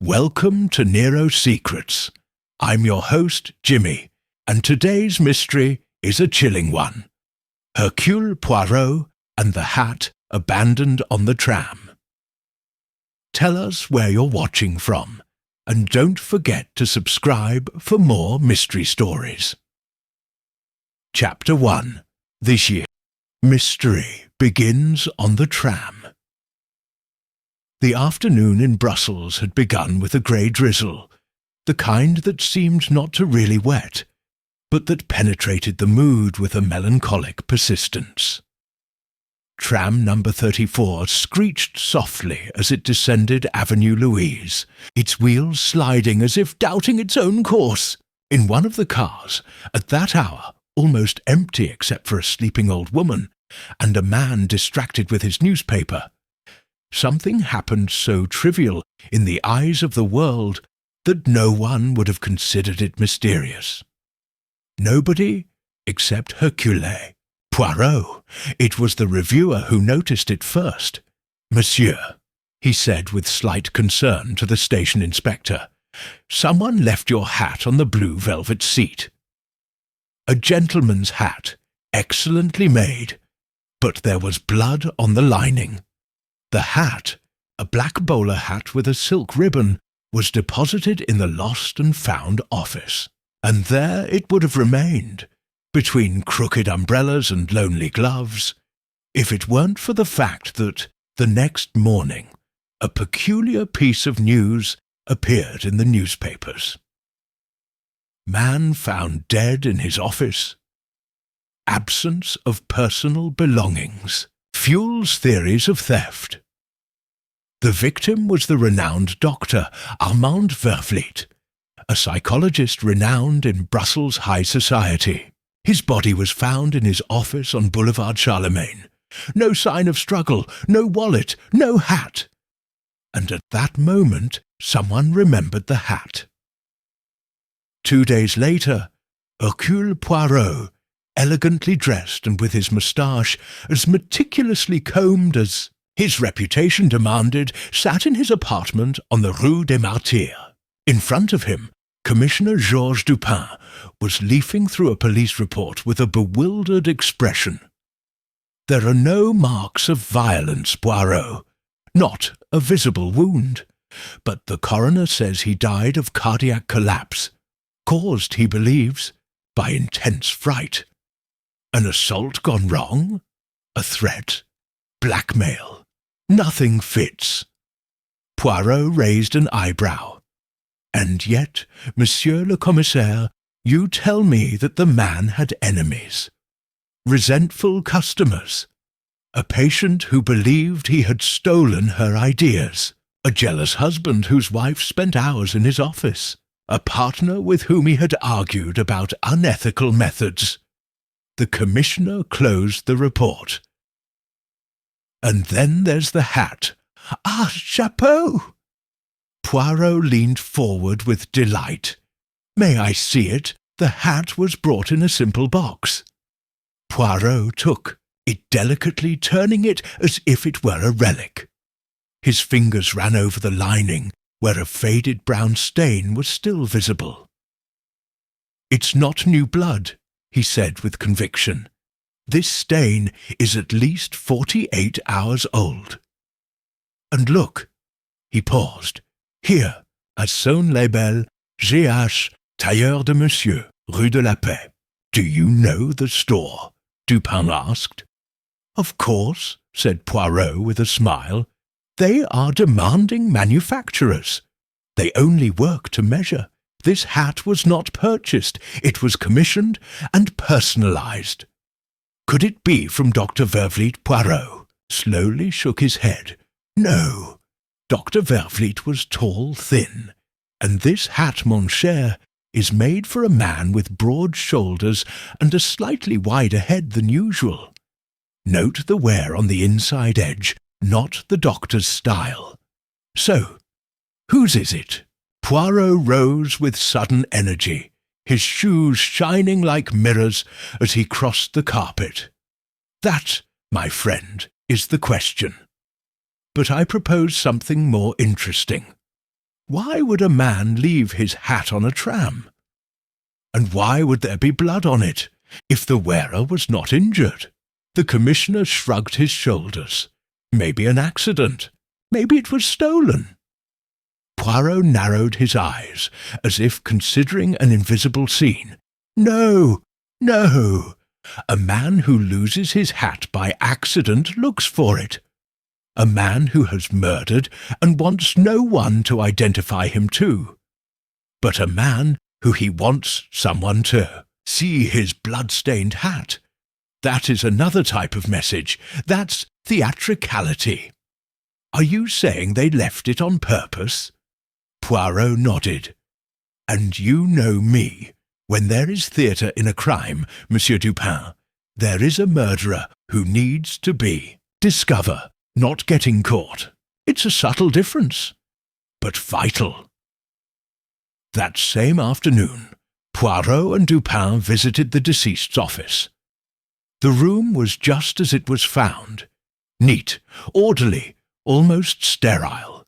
Welcome to Nero Secrets. I'm your host, Jimmy, and today's mystery is a chilling one. Hercule Poirot and the hat abandoned on the tram. Tell us where you're watching from, and don't forget to subscribe for more mystery stories. Chapter 1. This year, mystery begins on the tram. The afternoon in Brussels had begun with a grey drizzle, the kind that seemed not to really wet, but that penetrated the mood with a melancholic persistence. Tram number 34 screeched softly as it descended Avenue Louise, its wheels sliding as if doubting its own course. In one of the cars, at that hour, almost empty except for a sleeping old woman, and a man distracted with his newspaper, something happened so trivial in the eyes of the world that no one would have considered it mysterious. Nobody except Hercule Poirot. It was the reviewer who noticed it first. "Monsieur," he said with slight concern to the station inspector, "someone left your hat on the blue velvet seat." A gentleman's hat, excellently made, but there was blood on the lining. The hat, a black bowler hat with a silk ribbon, was deposited in the lost and found office, and there it would have remained, between crooked umbrellas and lonely gloves, if it weren't for the fact that, the next morning, a peculiar piece of news appeared in the newspapers. Man found dead in his office. Absence of personal belongings fuels theories of theft. The victim was the renowned doctor Armand Vervliet, a psychologist renowned in Brussels high society. His body was found in his office on Boulevard Charlemagne. No sign of struggle, no wallet, no hat. And at that moment, someone remembered the hat. 2 days later, Hercule Poirot, elegantly dressed and with his moustache as meticulously combed as his reputation demanded, sat in his apartment on the Rue des Martyrs. In front of him, Commissioner Georges Dupin was leafing through a police report with a bewildered expression. "There are no marks of violence, Poirot. Not a visible wound. But the coroner says he died of cardiac collapse, caused, he believes, by intense fright. An assault gone wrong? A threat? Blackmail? Nothing fits." Poirot raised an eyebrow. "And yet, Monsieur le Commissaire, you tell me that the man had enemies. Resentful customers. A patient who believed he had stolen her ideas. A jealous husband whose wife spent hours in his office. A partner with whom he had argued about unethical methods." The commissioner closed the report. "And then there's the hat. Ah, chapeau!" Poirot leaned forward with delight. "May I see it? The hat was brought in a simple box." Poirot took it delicately, turning it as if it were a relic. His fingers ran over the lining, where a faded brown stain was still visible. "It's not new blood," he said with conviction. "This stain is at least 48 hours old. And look," he paused, "here, at Saône-les-Belles, G.H. Tailleur de Monsieur, Rue de la Paix." "Do you know the store?" Dupin asked. "Of course," said Poirot with a smile. "They are demanding manufacturers. They only work to measure. This hat was not purchased. It was commissioned and personalized." "Could it be from Dr. Vervliet?" Poirot slowly shook his head. "No. Dr. Vervliet was tall, thin, and this hat, mon cher, is made for a man with broad shoulders and a slightly wider head than usual. Note the wear on the inside edge, not the doctor's style. So, whose is it?" Poirot rose with sudden energy, his shoes shining like mirrors as he crossed the carpet. "That, my friend, is the question. But I propose something more interesting. Why would a man leave his hat on a tram? And why would there be blood on it, if the wearer was not injured? The commissioner shrugged his shoulders. Maybe an accident. Maybe it was stolen. Poirot narrowed his eyes, as if considering an invisible scene. No, no. A man who loses his hat by accident looks for it. A man who has murdered and wants no one to identify him too. But a man who he wants someone to see his blood-stained hat. That is another type of message. That's theatricality. Are you saying they left it on purpose? Poirot nodded. And you know me. When there is theatre in a crime, Monsieur Dupin, there is a murderer who needs to be discover, not getting caught. It's a subtle difference, but vital. That same afternoon, Poirot and Dupin visited the deceased's office. The room was just as it was found, neat, orderly, almost sterile.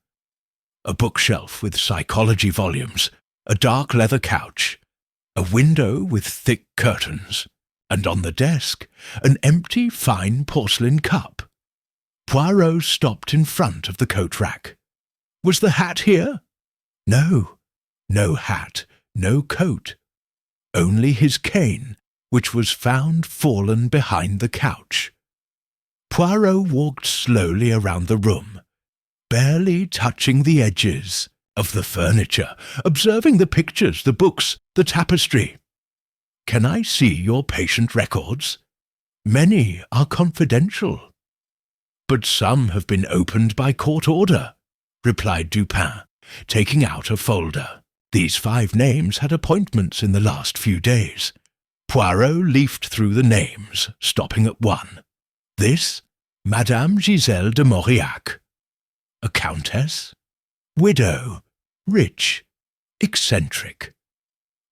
A bookshelf with psychology volumes, a dark leather couch, a window with thick curtains, and on the desk an empty fine porcelain cup. Poirot stopped in front of the coat rack. Was the hat here? No, no hat, no coat. Only his cane, which was found fallen behind the couch. Poirot walked slowly around the room, barely touching the edges of the furniture, observing the pictures, the books, the tapestry. Can I see your patient records? Many are confidential. But some have been opened by court order, replied Dupin, taking out a folder. These 5 names had appointments in the last few days. Poirot leafed through the names, stopping at one. This, Madame Giselle de Mauriac. A countess? Widow, rich, eccentric.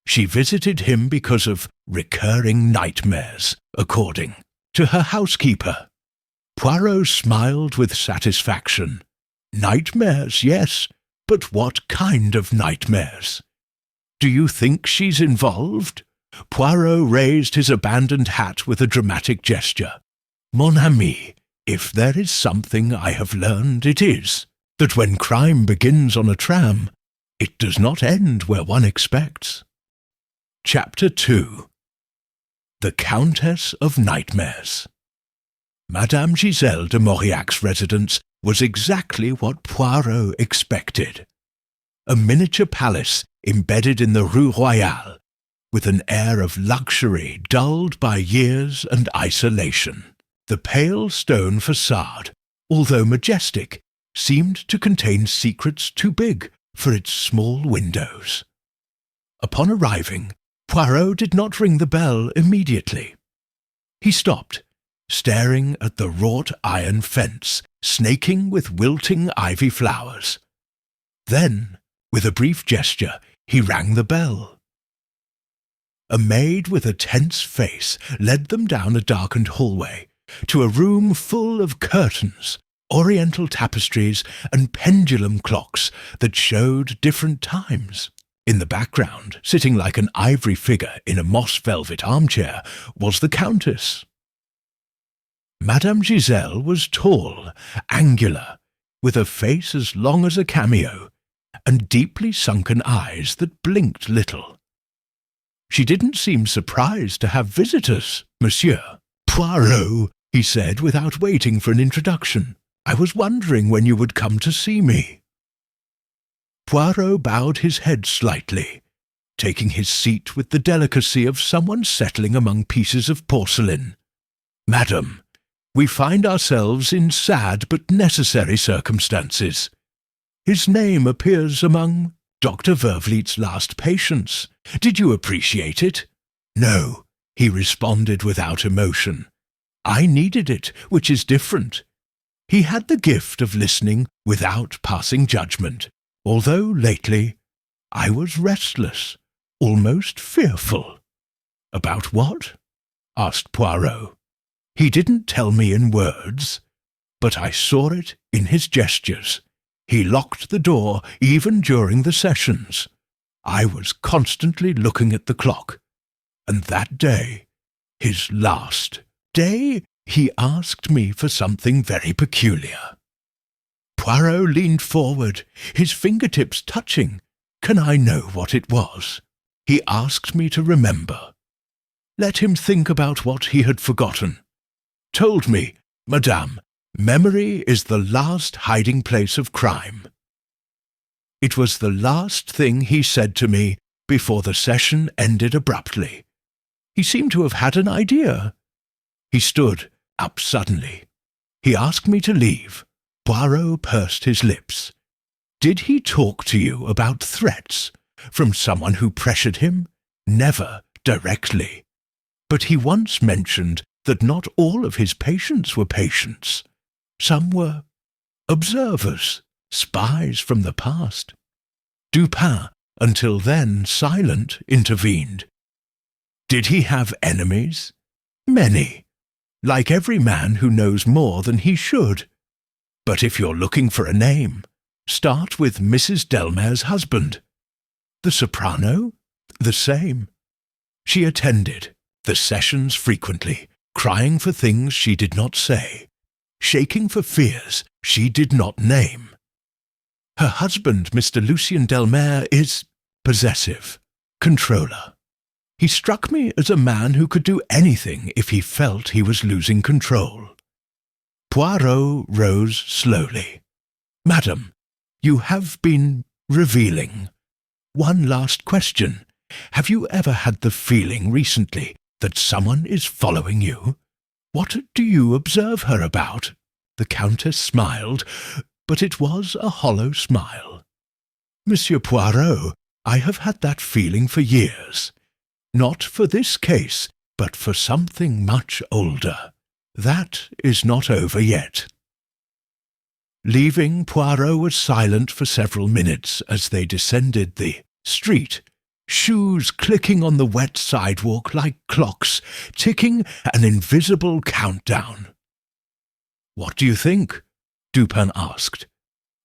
She visited him because of recurring nightmares, according to her housekeeper. Poirot smiled with satisfaction. Nightmares, yes, but what kind of nightmares? Do you think she's involved? Poirot raised his abandoned hat with a dramatic gesture. Mon ami, if there is something I have learned, it is that when crime begins on a tram, it does not end where one expects. Chapter 2. The Countess of Nightmares. Madame Giselle de Mauriac's residence was exactly what Poirot expected. A miniature palace embedded in the Rue Royale, with an air of luxury dulled by years and isolation. The pale stone facade, although majestic, seemed to contain secrets too big for its small windows. Upon arriving, Poirot did not ring the bell immediately. He stopped, staring at the wrought iron fence, snaking with wilting ivy flowers. Then, with a brief gesture, he rang the bell. A maid with a tense face led them down a darkened hallway to a room full of curtains, oriental tapestries, and pendulum clocks that showed different times. In the background, sitting like an ivory figure in a moss-velvet armchair, was the Countess. Madame Giselle was tall, angular, with a face as long as a cameo, and deeply sunken eyes that blinked little. She didn't seem surprised to have visitors, monsieur. Poirot, he said without waiting for an introduction. I was wondering when you would come to see me. Poirot bowed his head slightly, taking his seat with the delicacy of someone settling among pieces of porcelain. Madam, we find ourselves in sad but necessary circumstances. His name appears among Dr. Vervliet's last patients. Did you appreciate it? No, he responded without emotion. I needed it, which is different. He had the gift of listening without passing judgment, although lately I was restless, almost fearful. About what? Asked Poirot. He didn't tell me in words, but I saw it in his gestures, He locked the door even during the sessions. I was constantly looking at the clock. And that day, his last day, he asked me for something very peculiar. Poirot leaned forward, his fingertips touching. Can I know what it was? He asked me to remember. Let him think about what he had forgotten. Told me, Madame, memory is the last hiding place of crime. It was the last thing he said to me before the session ended abruptly. He seemed to have had an idea. He stood up suddenly. He asked me to leave. Poirot pursed his lips. Did he talk to you about threats from someone who pressured him? Never directly. But he once mentioned that not all of his patients were patients. Some were observers, spies from the past. Dupin, until then silent, intervened. Did he have enemies? Many. Like every man who knows more than he should. But if you're looking for a name, start with Mrs. Delmare's husband. The soprano? The same. She attended the sessions frequently, crying for things she did not say, shaking for fears she did not name. Her husband, Mr. Lucien Delmare, is possessive, controller. He struck me as a man who could do anything if he felt he was losing control. Poirot rose slowly. Madam, you have been revealing. One last question. Have you ever had the feeling recently that someone is following you? What do you observe her about? The Countess smiled, but it was a hollow smile. Monsieur Poirot, I have had that feeling for years. Not for this case, but for something much older. That is not over yet. Leaving, Poirot was silent for several minutes as they descended the street, shoes clicking on the wet sidewalk like clocks, ticking an invisible countdown. What do you think? Dupin asked.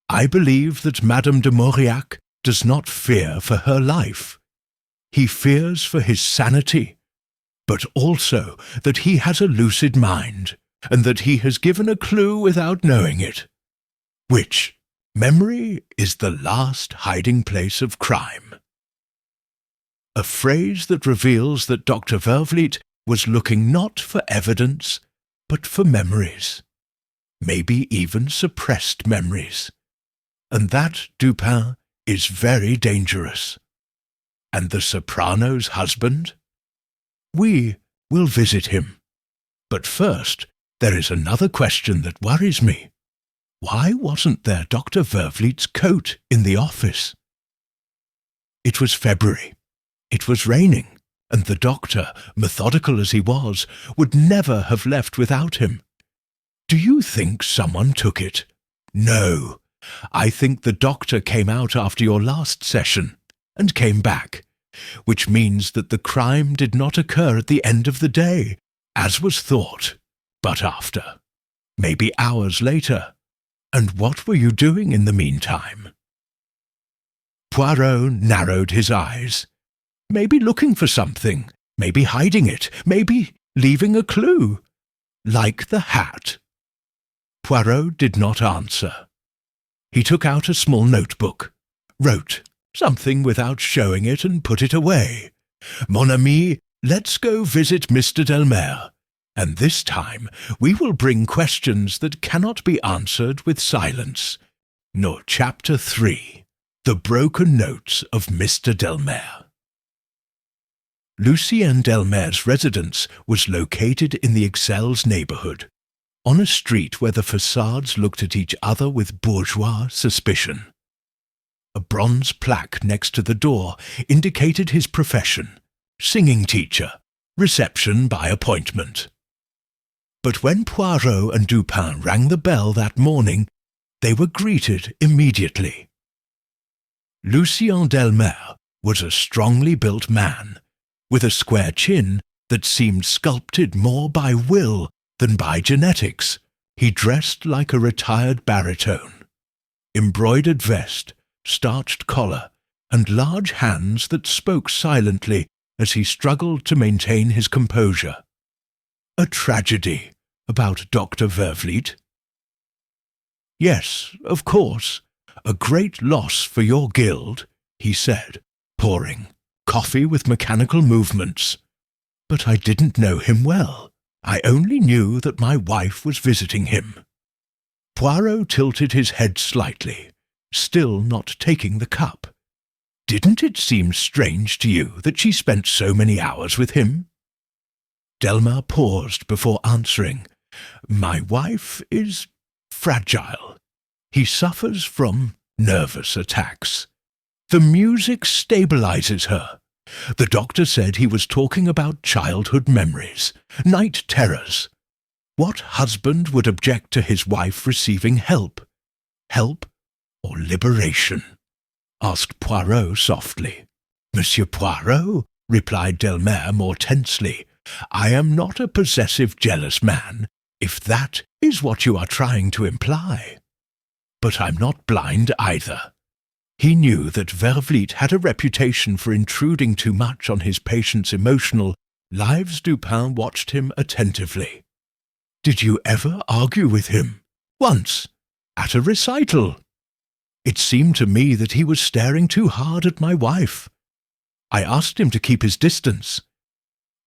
I believe that Madame de Mauriac does not fear for her life. He fears for his sanity, but also that he has a lucid mind, and that he has given a clue without knowing it. Which, memory is the last hiding place of crime. A phrase that reveals that Dr. Vervliet was looking not for evidence, but for memories. Maybe even suppressed memories. And that, Dupin, is very dangerous. And the soprano's husband? We will visit him. But first, there is another question that worries me. Why wasn't there Dr. Vervliet's coat in the office? It was February. It was raining, and the doctor, methodical as he was, would never have left without him. Do you think someone took it? No. I think the doctor came out after your last session and came back, which means that the crime did not occur at the end of the day, as was thought, but after, maybe hours later. And what were you doing in the meantime? Poirot narrowed his eyes. Maybe looking for something, maybe hiding it, maybe leaving a clue. Like the hat. Poirot did not answer. He took out a small notebook, wrote something without showing it and put it away. Mon ami, let's go visit Mr. Delmare, and this time we will bring questions that cannot be answered with silence. Nor Chapter 3, The Broken Notes of Mr. Delmare. Lucien Delmare's residence was located in the Ixelles neighborhood, on a street where the facades looked at each other with bourgeois suspicion. A bronze plaque next to the door indicated his profession, singing teacher, reception by appointment. But when Poirot and Dupin rang the bell that morning, they were greeted immediately. Lucien Delmare was a strongly built man, with a square chin that seemed sculpted more by will than by genetics. He dressed like a retired baritone. embroidered vest, starched collar, and large hands that spoke silently as he struggled to maintain his composure. A tragedy about Dr. Vervliet? Yes, of course, a great loss for your guild, he said, pouring coffee with mechanical movements. But I didn't know him well. I only knew that my wife was visiting him. Poirot tilted his head slightly, still not taking the cup. Didn't it seem strange to you that she spent so many hours with him? Delmar paused before answering. My wife is fragile. He suffers from nervous attacks. The music stabilizes her. The doctor said he was talking about childhood memories, night terrors. What husband would object to his wife receiving help? Help or liberation? Asked Poirot softly. Monsieur Poirot, replied Delmare more tensely, I am not a possessive, jealous man, if that is what you are trying to imply. But I'm not blind either. He knew that Vervliet had a reputation for intruding too much on his patient's emotional lives. Dupin watched him attentively. Did you ever argue with him? Once, at a recital. It seemed to me that he was staring too hard at my wife. I asked him to keep his distance.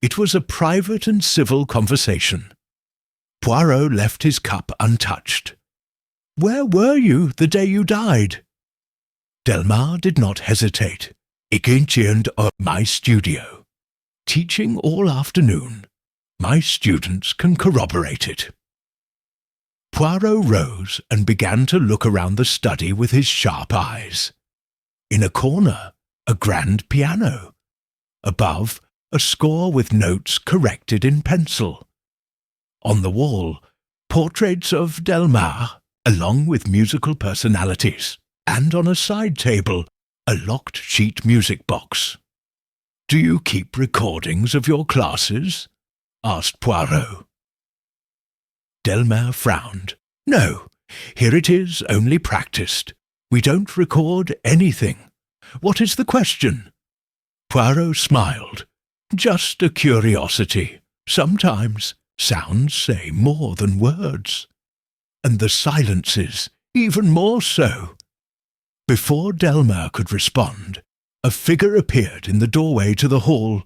It was a private and civil conversation. Poirot left his cup untouched. Where were you the day you died? Delmar did not hesitate. Ik eentje op my studio. Teaching all afternoon. My students can corroborate it. Poirot rose and began to look around the study with his sharp eyes. In a corner, a grand piano. Above, a score with notes corrected in pencil. On the wall, portraits of Delmar, along with musical personalities, and on a side table, a locked sheet music box. Do you keep recordings of your classes? Asked Poirot. Delmare frowned. No, here it is, only practiced. We don't record anything. What is the question? Poirot smiled. Just a curiosity. Sometimes sounds say more than words. And the silences, even more so. Before Delmare could respond, a figure appeared in the doorway to the hall.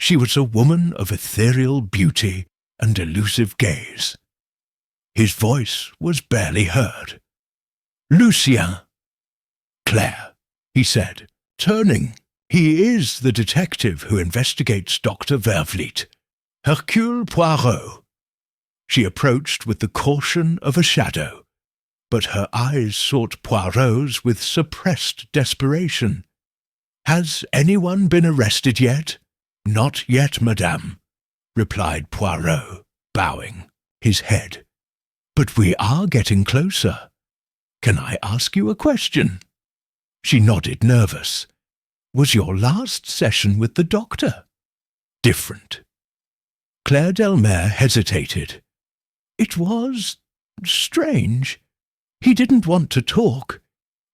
She was a woman of ethereal beauty and elusive gaze. His voice was barely heard. Lucien. Claire, he said, turning. He is the detective who investigates Dr. Vervliet. Hercule Poirot. She approached with the caution of a shadow, but her eyes sought Poirot's with suppressed desperation. Has anyone been arrested yet? Not yet, madame, replied Poirot, bowing his head. But we are getting closer. Can I ask you a question? She nodded, nervous. Was your last session with the doctor different? Claire Delmare hesitated. It was strange. He didn't want to talk.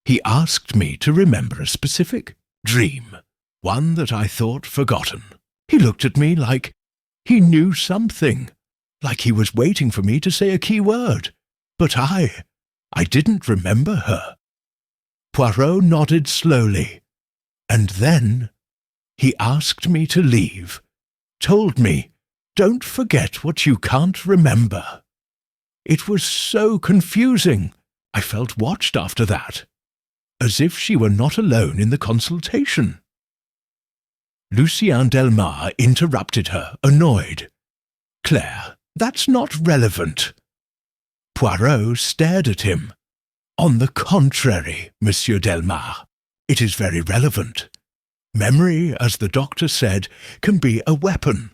He asked me to remember a specific dream, one that I thought forgotten. He looked at me like he knew something, like he was waiting for me to say a key word. But I didn't remember her. Poirot nodded slowly. And then he asked me to leave, told me, don't forget what you can't remember. It was so confusing. I felt watched after that, as if she were not alone in the consultation. Lucien Delmare interrupted her, annoyed. Claire, that's not relevant. Poirot stared at him. On the contrary, Monsieur Delmare, it is very relevant. Memory, as the doctor said, can be a weapon.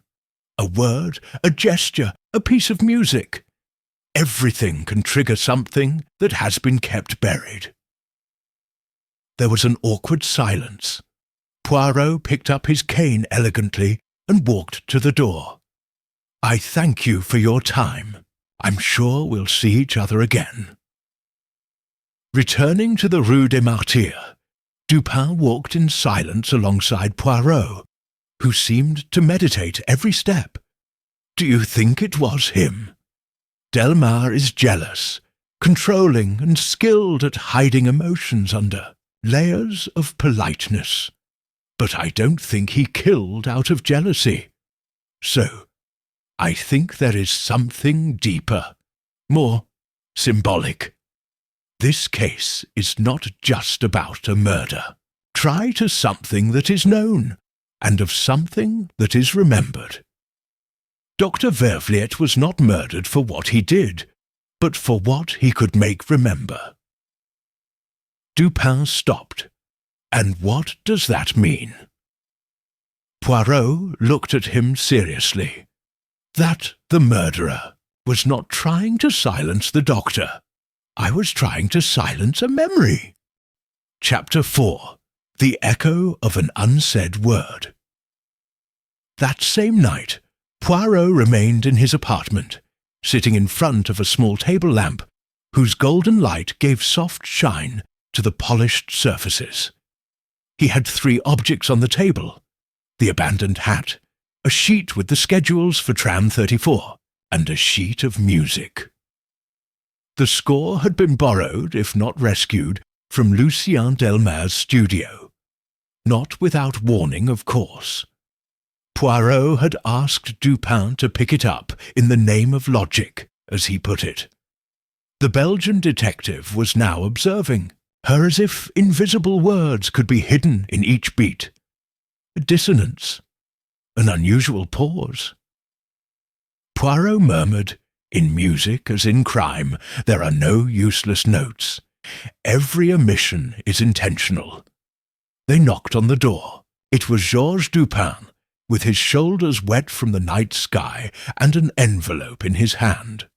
A word, a gesture, a piece of music. Everything can trigger something that has been kept buried. There was an awkward silence. Poirot picked up his cane elegantly and walked to the door. I thank you for your time. I'm sure we'll see each other again. Returning to the Rue des Martyrs, Dupin walked in silence alongside Poirot, who seemed to meditate every step. Do you think it was him? Delmare is jealous, controlling and skilled at hiding emotions under layers of politeness. But I don't think he killed out of jealousy. So, I think there is something deeper, more symbolic. This case is not just about a murder. Try to something that is known, and of something that is remembered. Dr. Vervliet was not murdered for what he did, but for what he could make remember. Dupin stopped. And what does that mean? Poirot looked at him seriously. That the murderer was not trying to silence the doctor. I was trying to silence a memory. Chapter 4. The Echo of an Unsaid Word. That same night, Poirot remained in his apartment, sitting in front of a small table lamp, whose golden light gave soft shine to the polished surfaces. He had 3 objects on the table: the abandoned hat, a sheet with the schedules for Tram 34, and a sheet of music. The score had been borrowed, if not rescued, from Lucien Delmare's studio. Not without warning, of course. Poirot had asked Dupin to pick it up in the name of logic, as he put it. The Belgian detective was now observing her as if invisible words could be hidden in each beat. A dissonance. An unusual pause. Poirot murmured, "In music, as in crime, there are no useless notes. Every omission is intentional." They knocked on the door. It was Georges Dupin, with his shoulders wet from the night sky and an envelope in his hand.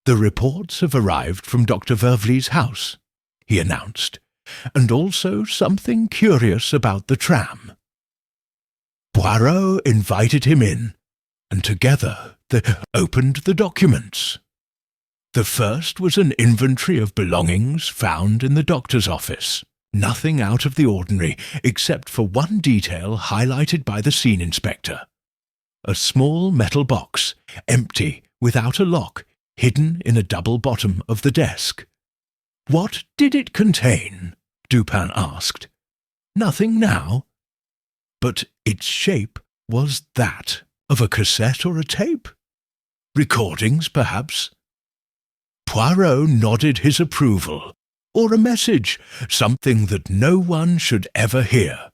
"The reports have arrived from Dr. Vervliet's house," he announced, "and also something curious about the tram." Poirot invited him in, and together they opened the documents. The first was an inventory of belongings found in the doctor's office. Nothing out of the ordinary, except for one detail highlighted by the scene inspector. A small metal box, empty, without a lock, hidden in a double bottom of the desk. "What did it contain?" Dupin asked. "Nothing now." But its shape was that of a cassette or a tape. Recordings, perhaps. Poirot nodded his approval. Or a message, something that no one should ever hear.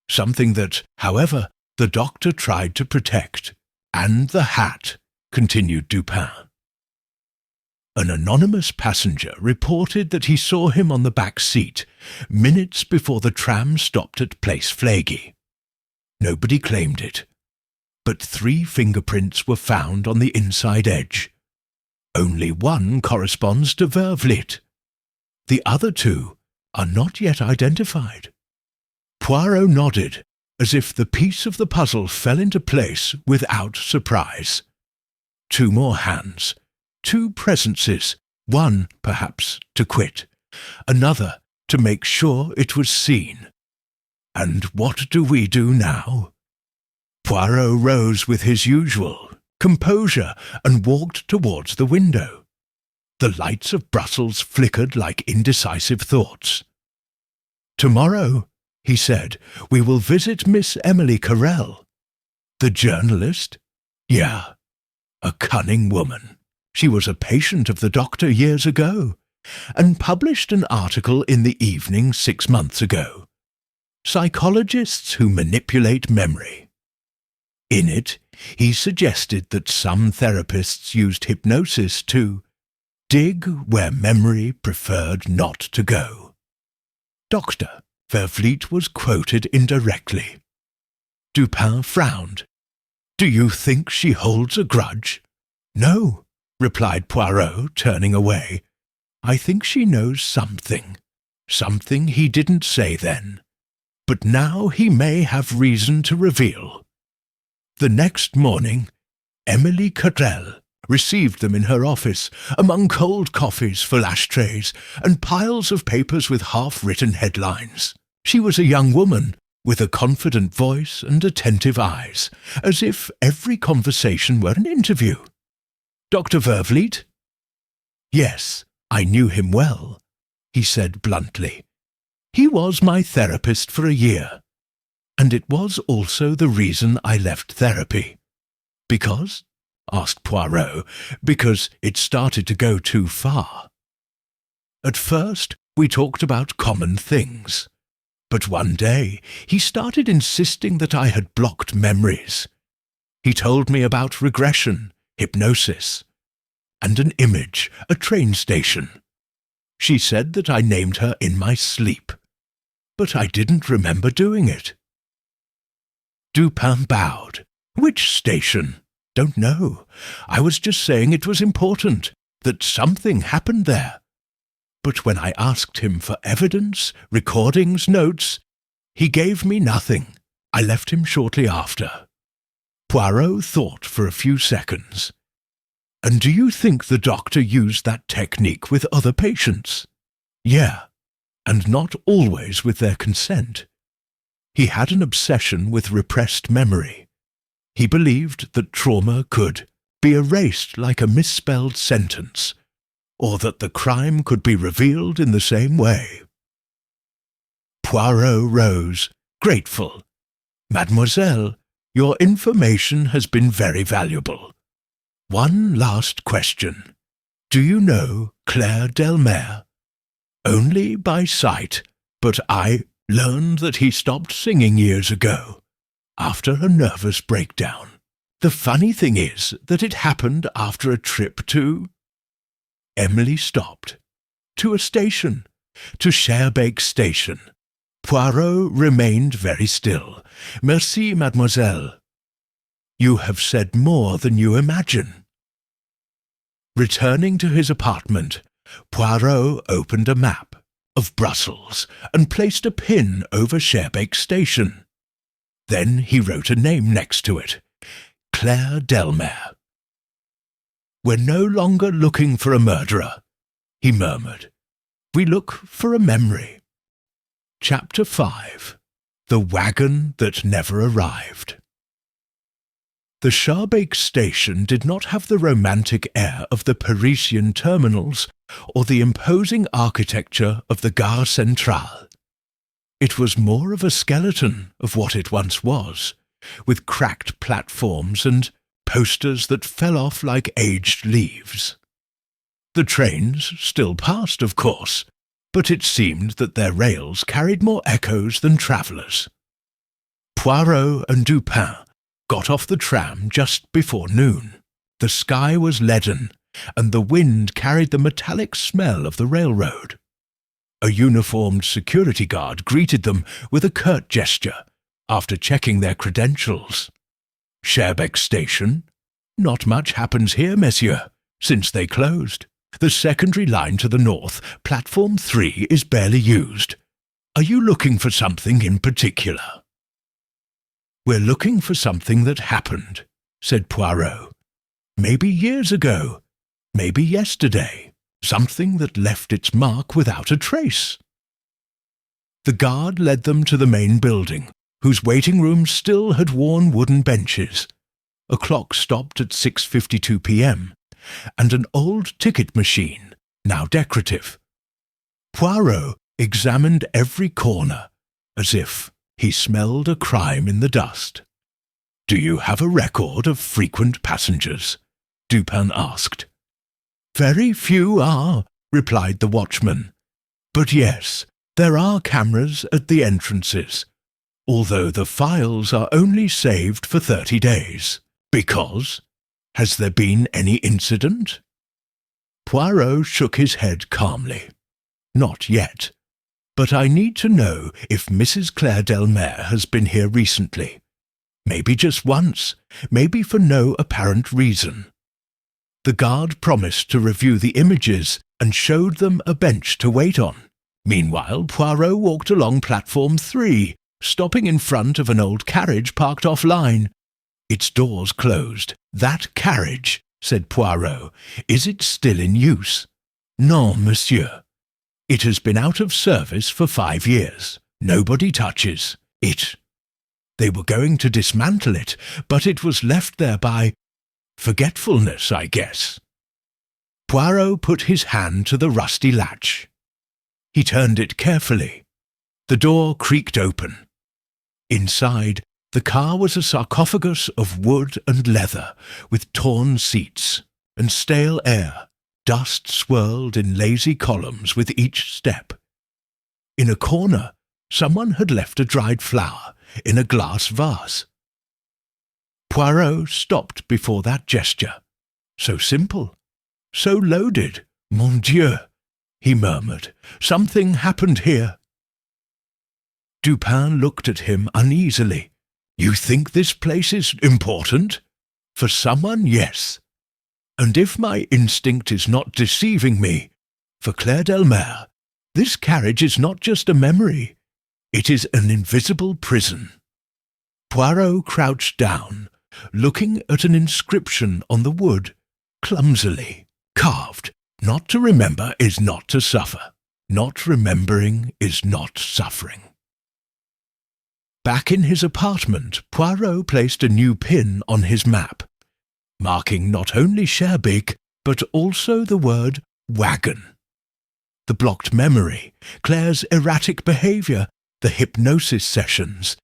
Something that, however, the doctor tried to protect. "And the hat," continued Dupin. An anonymous passenger reported that he saw him on the back seat, minutes before the tram stopped at Place Flegy. Nobody claimed it, but 3 fingerprints were found on the inside edge. Only one corresponds to Vervliet. The other 2 are not yet identified. Poirot nodded, as if the piece of the puzzle fell into place without surprise. 2 more hands, 2 presences, one, perhaps, to quit, another to make sure it was seen. And what do we do now? Poirot rose with his usual composure and walked towards the window. The lights of Brussels flickered like indecisive thoughts. "Tomorrow," he said, "we will visit Miss Emily Carrel." "The journalist?" "Yeah, a cunning woman. She was a patient of the doctor years ago, and published an article in the Evening 6 months ago. Psychologists who manipulate memory. In it, he suggested that some therapists used hypnosis to dig where memory preferred not to go. Dr. Vervliet was quoted indirectly. Dupin frowned. "Do you think she holds a grudge?" "No," replied Poirot, turning away. "I think she knows something. Something he didn't say then. But now he may have reason to reveal." The next morning, Emily Carrel received them in her office, among cold coffees, full ashtrays, and piles of papers with half-written headlines. She was a young woman, with a confident voice and attentive eyes, as if every conversation were an interview. "Dr. Vervliet?" "Yes, I knew him well," he said bluntly. "He was my therapist for a year, and it was also the reason I left therapy." "Because?" asked Poirot. "Because it started to go too far. At first, we talked about common things. But one day, he started insisting that I had blocked memories. He told me about regression, hypnosis, and an image, a train station. She said that I named her in my sleep, but I didn't remember doing it." Dupin bowed. "Which station?" "Don't know. I was just saying it was important, that something happened there. But when I asked him for evidence, recordings, notes, he gave me nothing. I left him shortly after." Poirot thought for a few seconds. "And do you think the doctor used that technique with other patients?" "Yeah, and not always with their consent. He had an obsession with repressed memory. He believed that trauma could be erased like a misspelled sentence, or that the crime could be revealed in the same way." Poirot rose, grateful. "Mademoiselle, your information has been very valuable. One last question. Do you know Claire Delmare?" "Only by sight, but I learned that he stopped singing years ago, after a nervous breakdown. The funny thing is that it happened after a trip to—" Emily stopped. "To a station, to Schaerbeek Station." Poirot remained very still. "Merci, mademoiselle. You have said more than you imagine." Returning to his apartment, Poirot opened a map of Brussels and placed a pin over Schaerbeek Station. Then he wrote a name next to it, Claire Delmare. "We're no longer looking for a murderer," he murmured. "We look for a memory." Chapter 5. The Wagon That Never Arrived. The Schaerbeek Station did not have the romantic air of the Parisian terminals or the imposing architecture of the Gare Centrale. It was more of a skeleton of what it once was, with cracked platforms and posters that fell off like aged leaves. The trains still passed, of course, but it seemed that their rails carried more echoes than travellers. Poirot and Dupin got off the tram just before noon. The sky was leaden, and the wind carried the metallic smell of the railroad. A uniformed security guard greeted them with a curt gesture, after checking their credentials. "Schaerbeek Station? Not much happens here, monsieur, since they closed. The secondary line to the north, platform 3, is barely used. Are you looking for something in particular?" "We're looking for something that happened," said Poirot. "Maybe years ago, maybe yesterday, something that left its mark without a trace." The guard led them to the main building, whose waiting rooms still had worn wooden benches. A clock stopped at 6:52 p.m., and an old ticket machine, now decorative. Poirot examined every corner, as if he smelled a crime in the dust. "Do you have a record of frequent passengers?" Dupin asked. "Very few are," replied the watchman. "But yes, there are cameras at the entrances, although the files are only saved for 30 days. Because? Has there been any incident?" Poirot shook his head calmly. "Not yet. But I need to know if Mrs. Claire Delmare has been here recently. Maybe just once, maybe for no apparent reason." The guard promised to review the images and showed them a bench to wait on. Meanwhile, Poirot walked along platform 3, stopping in front of an old carriage parked off-line. Its doors closed. That carriage said Poirot. "Is it still in use?" "Non, monsieur. It has been out of service for 5 years. Nobody touches it. They were going to dismantle it, but it was left there by forgetfulness, I guess." Poirot put his hand to the rusty latch. He turned it carefully. The door creaked open. Inside, the car was a sarcophagus of wood and leather, with torn seats and stale air. Dust swirled in lazy columns with each step. In a corner, someone had left a dried flower in a glass vase. Poirot stopped before that gesture. So simple, so loaded. "Mon Dieu," he murmured. "Something happened here." Dupin looked at him uneasily. "You think this place is important?" "For someone, yes. And if my instinct is not deceiving me, for Claire Delmare, this carriage is not just a memory. It is an invisible prison." Poirot crouched down, looking at an inscription on the wood, clumsily carved. "Not to remember is not to suffer. Not remembering is not suffering." Back in his apartment, Poirot placed a new pin on his map, marking not only Schaerbeek, but also the word wagon. The blocked memory, Claire's erratic behaviour, the hypnosis sessions,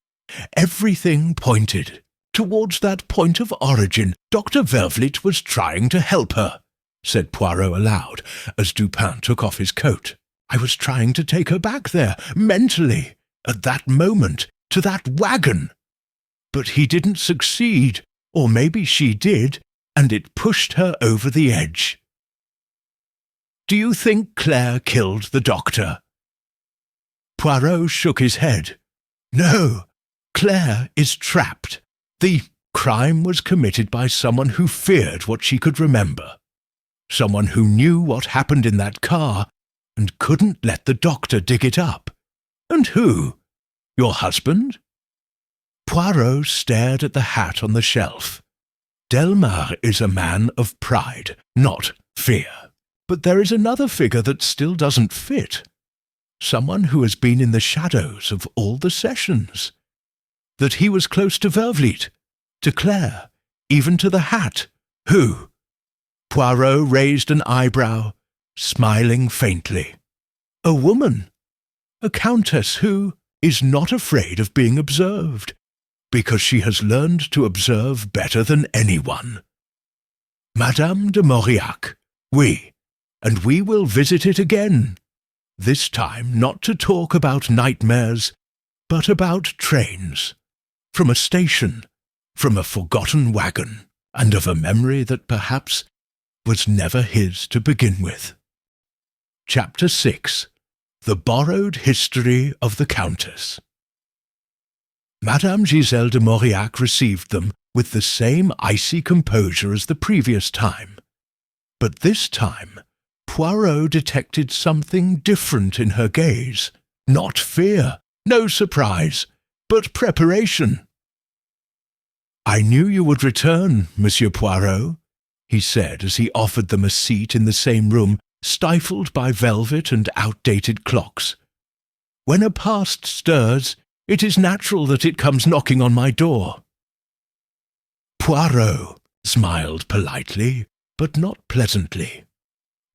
everything pointed towards that point of origin. "Dr. Vervliet was trying to help her," said Poirot aloud, as Dupin took off his coat. "I was trying to take her back there, mentally, at that moment, to that wagon. But he didn't succeed, or maybe she did, and it pushed her over the edge." "Do you think Claire killed the doctor?" Poirot shook his head. "No, Claire is trapped. The crime was committed by someone who feared what she could remember. Someone who knew what happened in that car and couldn't let the doctor dig it up. And who? Your husband?" Poirot stared at the hat on the shelf. "Delmare is a man of pride, not fear. But there is another figure that still doesn't fit. Someone who has been in the shadows of all the sessions. That he was close to Vervliet, to Claire, even to the hat. Who?" Poirot raised an eyebrow, smiling faintly. "A woman. A countess who is not afraid of being observed, because she has learned to observe better than anyone. Madame de Mauriac, oui, and we will visit it again, this time not to talk about nightmares, but about trains, from a station, from a forgotten wagon, and of a memory that perhaps was never his to begin with." Chapter 6. The Borrowed History of the Countess. Madame Giselle de Mauriac received them with the same icy composure as the previous time. But this time, Poirot detected something different in her gaze. Not fear, no surprise, but preparation. "I knew you would return, Monsieur Poirot," he said as he offered them a seat in the same room, stifled by velvet and outdated clocks. "When a past stirs, it is natural that it comes knocking on my door." Poirot smiled politely, but not pleasantly.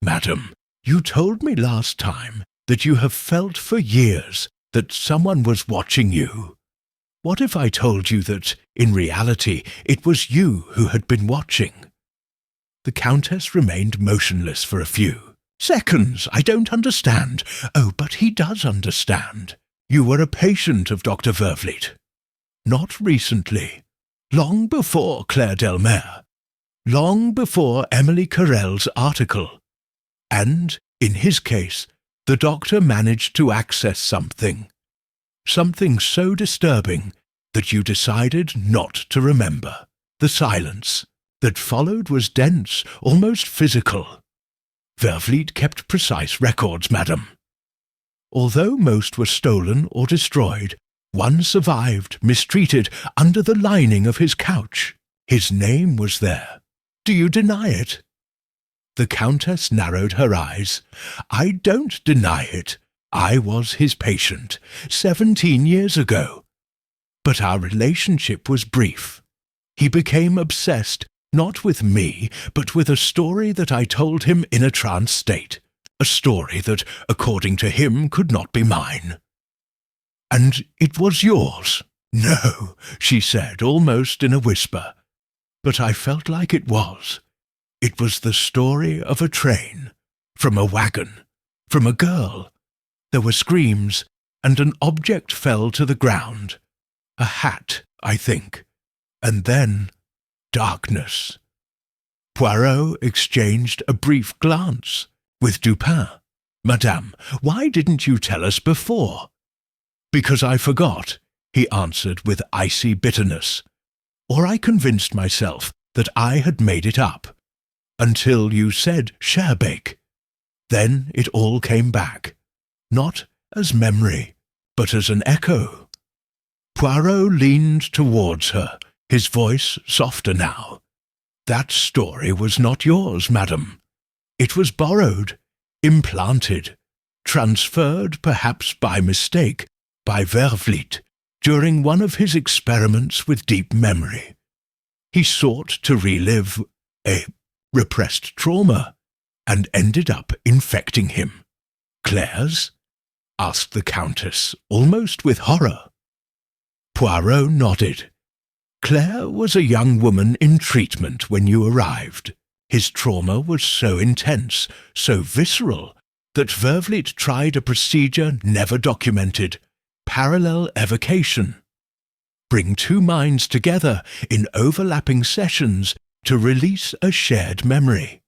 "Madam, you told me last time that you have felt for years that someone was watching you. What if I told you that, in reality, it was you who had been watching?" The Countess remained motionless for a few seconds. "I don't understand." "Oh, but he does understand. You were a patient of Dr. Vervliet." "Not recently. Long before Claire Delmare. Long before Emily Carrel's article. And, in his case, the doctor managed to access something. Something so disturbing that you decided not to remember. The silence that followed was dense, almost physical. Vervliet kept precise records, madam. Although most were stolen or destroyed, one survived, mistreated, under the lining of his couch. His name was there. Do you deny it?" The Countess narrowed her eyes. "I don't deny it. I was his patient 17 years ago. But our relationship was brief. He became obsessed, not with me, but with a story that I told him in a trance state, a story that, according to him, could not be mine." "And it was yours?" "No," she said, almost in a whisper. "But I felt like it was. It was the story of a train, from a wagon, from a girl. There were screams, and an object fell to the ground. A hat, I think. And then darkness." Poirot exchanged a brief glance with Dupin. "Madame, why didn't you tell us before?" "Because I forgot," he answered with icy bitterness. "Or I convinced myself that I had made it up. Until you said Scherbake. Then it all came back. Not as memory, but as an echo." Poirot leaned towards her, his voice softer now. "That story was not yours, madam. It was borrowed, implanted, transferred perhaps by mistake, by Vervliet, during one of his experiments with deep memory. He sought to relive a repressed trauma, and ended up infecting him." "Claire's?" asked the Countess, almost with horror. Poirot nodded. "Claire was a young woman in treatment when you arrived. His trauma was so intense, so visceral, that Vervliet tried a procedure never documented, parallel evocation. Bring two minds together in overlapping sessions to release a shared memory.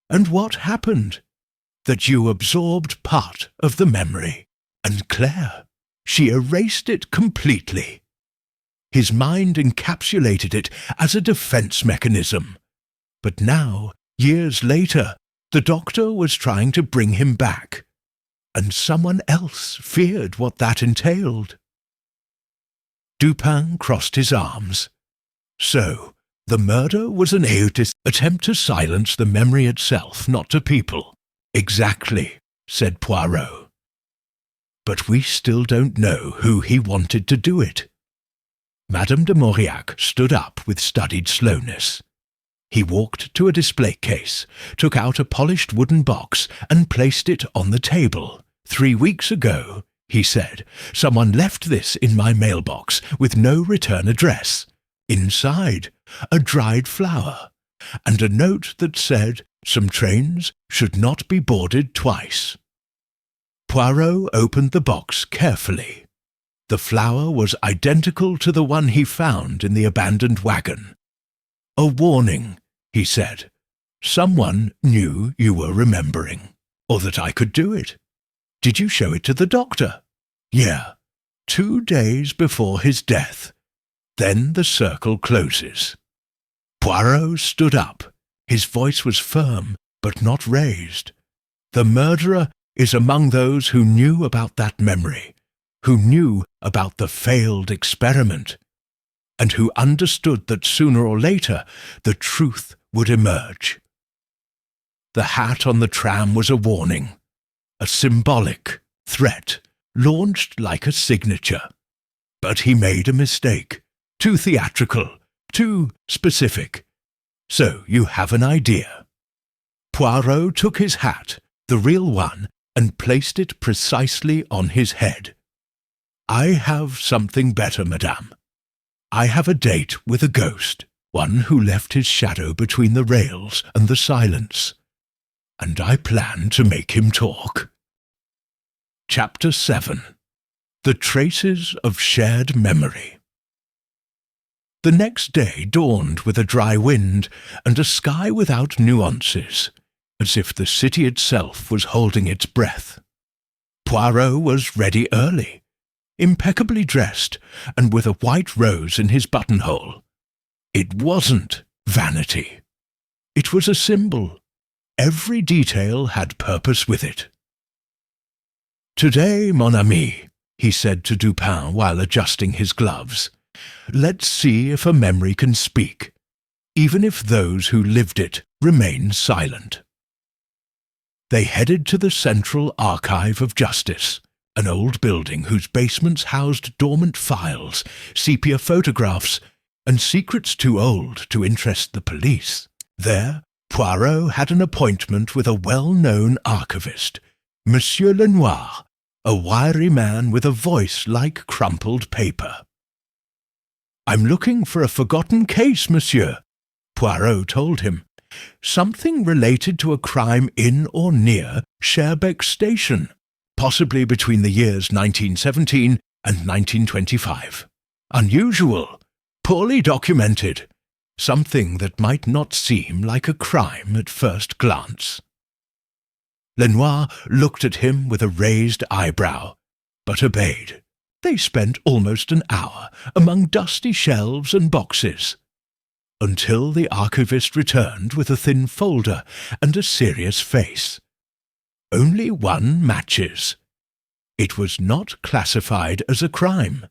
And what happened? That you absorbed part of the memory, and Claire, she erased it completely. His mind encapsulated it as a defense mechanism. But now, years later, the doctor was trying to bring him back, and someone else feared what that entailed." Dupin crossed his arms. "So, the murder was an attempt to silence the memory itself, not to people." "Exactly," said Poirot. "But we still don't know who he wanted to do it." Madame de Mauriac stood up with studied slowness. He walked to a display case, took out a polished wooden box, and placed it on the table. "3 weeks ago," he said, "someone left this in my mailbox with no return address. Inside, a dried flower, and a note that said some trains should not be boarded twice." Poirot opened the box carefully. The flower was identical to the one he found in the abandoned wagon. "A warning," he said. "Someone knew you were remembering, or that I could do it. Did you show it to the doctor?" "Yeah, 2 days before his death. Then the circle closes." Poirot stood up. His voice was firm, but not raised. "The murderer is among those who knew about that memory, who knew about the failed experiment, and who understood that sooner or later the truth would emerge. The hat on the tram was a warning, a symbolic threat, launched like a signature. But he made a mistake, too theatrical, too specific. So you have an idea." Poirot took his hat, the real one, and placed it precisely on his head. "I have something better, madame. I have a date with a ghost, one who left his shadow between the rails and the silence, and I plan to make him talk." Chapter 7. The Traces of Shared Memory. The next day dawned with a dry wind and a sky without nuances, as if the city itself was holding its breath. Poirot was ready early, impeccably dressed, and with a white rose in his buttonhole. It wasn't vanity. It was a symbol. Every detail had purpose with it. "Today, mon ami," he said to Dupin while adjusting his gloves, "let's see if a memory can speak. even if those who lived it remain silent. They headed to the Central Archive of Justice, an old building whose basements housed dormant files, sepia photographs, and secrets too old to interest the police. There, Poirot had an appointment with a well-known archivist, Monsieur Lenoir, a wiry man with a voice like crumpled paper. "I'm looking for a forgotten case, monsieur," Poirot told him. "Something related to a crime in or near Schaerbeek Station, possibly between the years 1917 and 1925. Unusual, poorly documented, something that might not seem like a crime at first glance." Lenoir looked at him with a raised eyebrow, but obeyed. They spent almost an hour among dusty shelves and boxes, until the archivist returned with a thin folder and a serious face. Only one matches. It was not classified as a crime,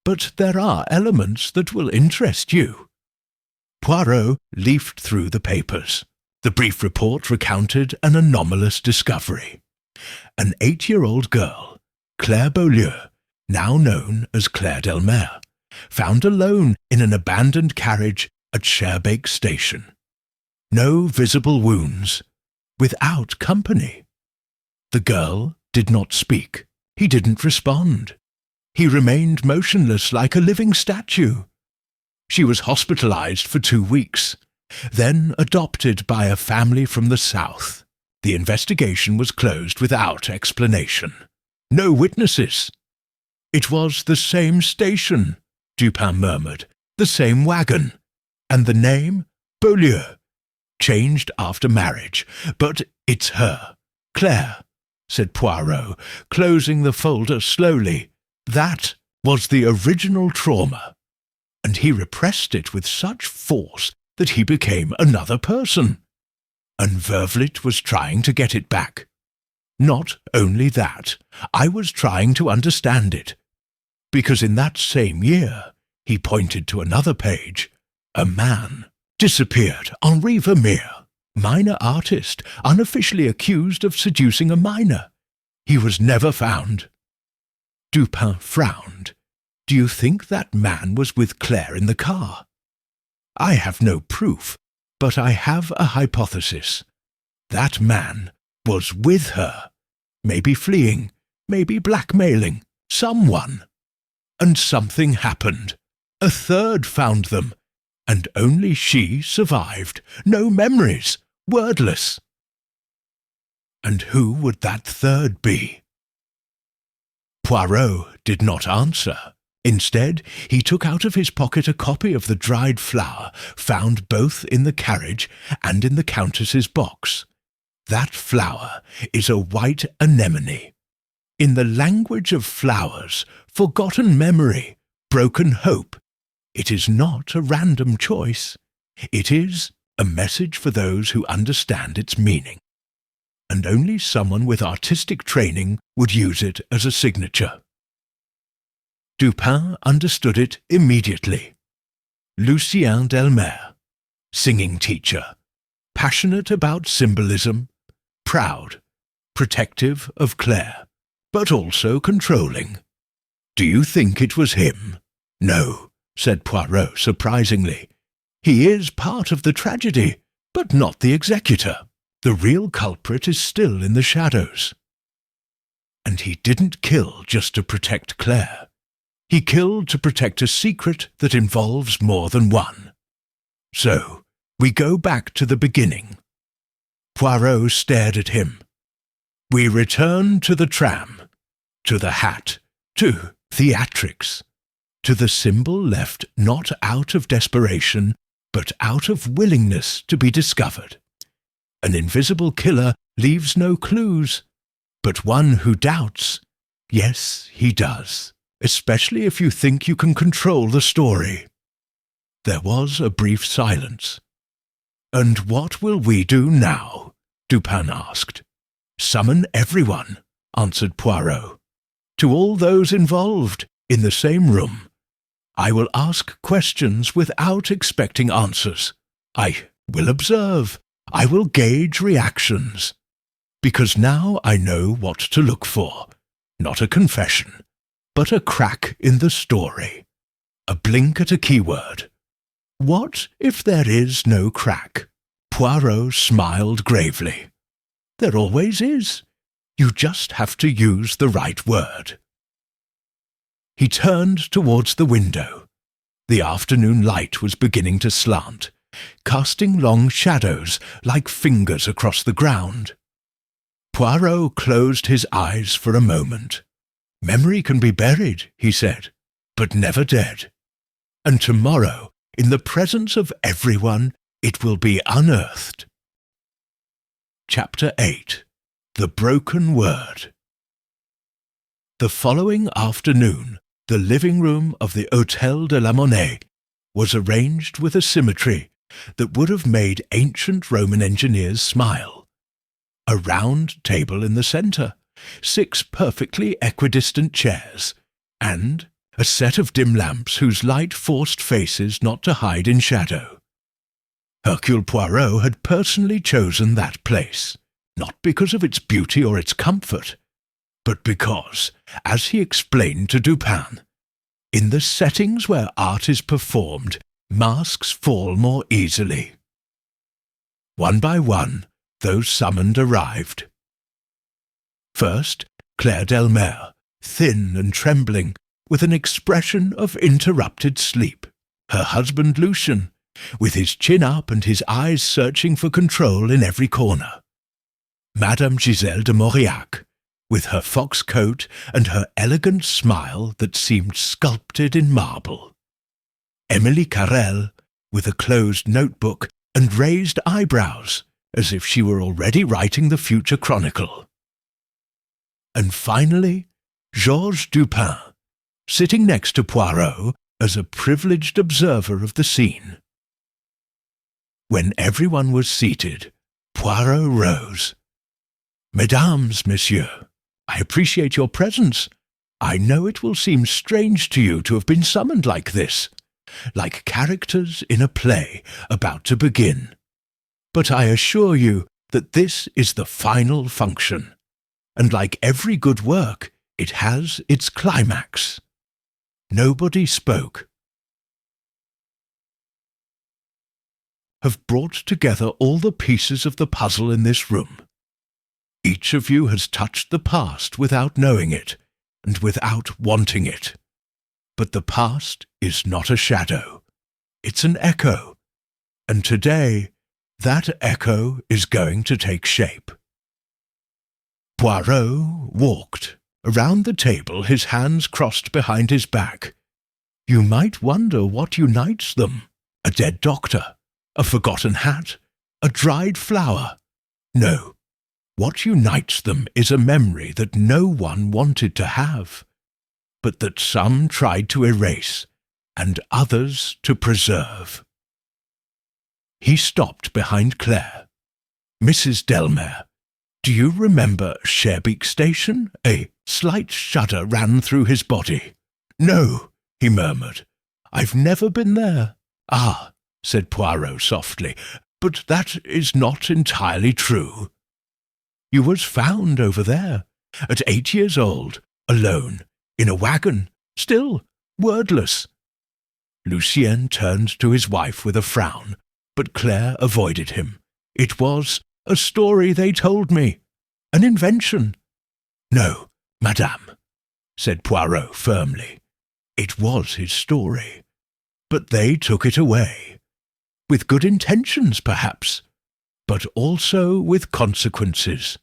but there are elements that will interest you. Poirot leafed through the papers. The brief report recounted an anomalous discovery. An 8-year-old girl, Claire Beaulieu, now known as Claire Delmer, found alone in an abandoned carriage at Schaerbeek Station. No visible wounds, without company. The girl did not speak. He didn't respond. He remained motionless like a living statue. She was hospitalized for 2 weeks, then adopted by a family from the south. The investigation was closed without explanation. No witnesses. "It was the same station," Dupin murmured, "the same wagon, and the name, Beaulieu, changed after marriage. But it's her, Claire," said Poirot, closing the folder slowly. "That was the original trauma, and he repressed it with such force that he became another person. And Vervlit was trying to get it back. Not only that, I was trying to understand it. Because in that same year," he pointed to another page, "a man disappeared, Henri Vermeer, minor artist, unofficially accused of seducing a minor. He was never found." Dupin frowned. "Do you think that man was with Claire in the car?" "I have no proof, but I have a hypothesis. That man was with her, maybe fleeing, maybe blackmailing someone. And something happened. A third found them, and only she survived. No memories, wordless." "And who would that third be?" Poirot did not answer. Instead, he took out of his pocket a copy of the dried flower found both in the carriage and in the Countess's box. That flower is a white anemone. In the language of flowers, forgotten memory, broken hope, it is not a random choice. It is a message for those who understand its meaning. And only someone with artistic training would use it as a signature. Dupin understood it immediately. Lucien Delmer, singing teacher, passionate about symbolism, proud, protective of Claire, but also controlling. "Do you think it was him?" "No," said Poirot surprisingly. "He is part of the tragedy, but not the executor. The real culprit is still in the shadows." "And he didn't kill just to protect Claire. He killed to protect a secret that involves more than one. So, we go back to the beginning." Poirot stared at him. "We return to the tram, to the hat, to theatrics, to the symbol left not out of desperation, but out of willingness to be discovered. An invisible killer leaves no clues, but one who doubts, yes, he does. Especially if you think you can control the story." There was a brief silence. "And what will we do now?" Dupin asked. "Summon everyone," answered Poirot. "To all those involved, in the same room. I will ask questions without expecting answers. I will observe. I will gauge reactions. Because now I know what to look for. Not a confession, but a crack in the story. A blink at a keyword. What if there is no crack? Poirot smiled gravely. There always is. You just have to use the right word. He turned towards the window. The afternoon light was beginning to slant, casting long shadows like fingers across the ground. Poirot closed his eyes for a moment. Memory can be buried, he said, but never dead. And tomorrow, in the presence of everyone, it will be unearthed. Chapter 8. The Broken Word. The following afternoon, the living room of the Hôtel de la Monnaie was arranged with a symmetry that would have made ancient Roman engineers smile. A round table in the centre, 6 perfectly equidistant chairs, and a set of dim lamps whose light forced faces not to hide in shadow. Hercule Poirot had personally chosen that place, not because of its beauty or its comfort, but because, as he explained to Dupin, in the settings where art is performed, masks fall more easily. One by one, those summoned arrived. First, Claire Delmare, thin and trembling, with an expression of interrupted sleep. Her husband Lucien, with his chin up and his eyes searching for control in every corner. Madame Giselle de Mauriac, with her fox coat and her elegant smile that seemed sculpted in marble. Émilie Carrel, with a closed notebook and raised eyebrows, as if she were already writing the future chronicle. And finally, Georges Dupin, sitting next to Poirot as a privileged observer of the scene. When everyone was seated, Poirot rose. Mesdames, Messieurs, I appreciate your presence. I know it will seem strange to you to have been summoned like this, like characters in a play about to begin. But I assure you that this is the final function, and like every good work, it has its climax. Nobody spoke. Have brought together all the pieces of the puzzle in this room. Each of you has touched the past without knowing it, and without wanting it. But the past is not a shadow. It's an echo. And today, that echo is going to take shape. Poirot walked around the table, his hands crossed behind his back. You might wonder what unites them. A dead doctor, a forgotten hat, a dried flower. No. What unites them is a memory that no one wanted to have, but that some tried to erase and others to preserve. He stopped behind Claire. Mrs. Delmare, do you remember Cherbeek Station? A slight shudder ran through his body. No, he murmured. I've never been there. Ah, said Poirot softly, but that is not entirely true. You was found over there, at 8 years old, alone, in a wagon, still wordless. Lucien turned to his wife with a frown, but Claire avoided him. It was a story they told me, an invention. No, madame, said Poirot firmly. It was his story, but they took it away. With good intentions, perhaps, but also with consequences.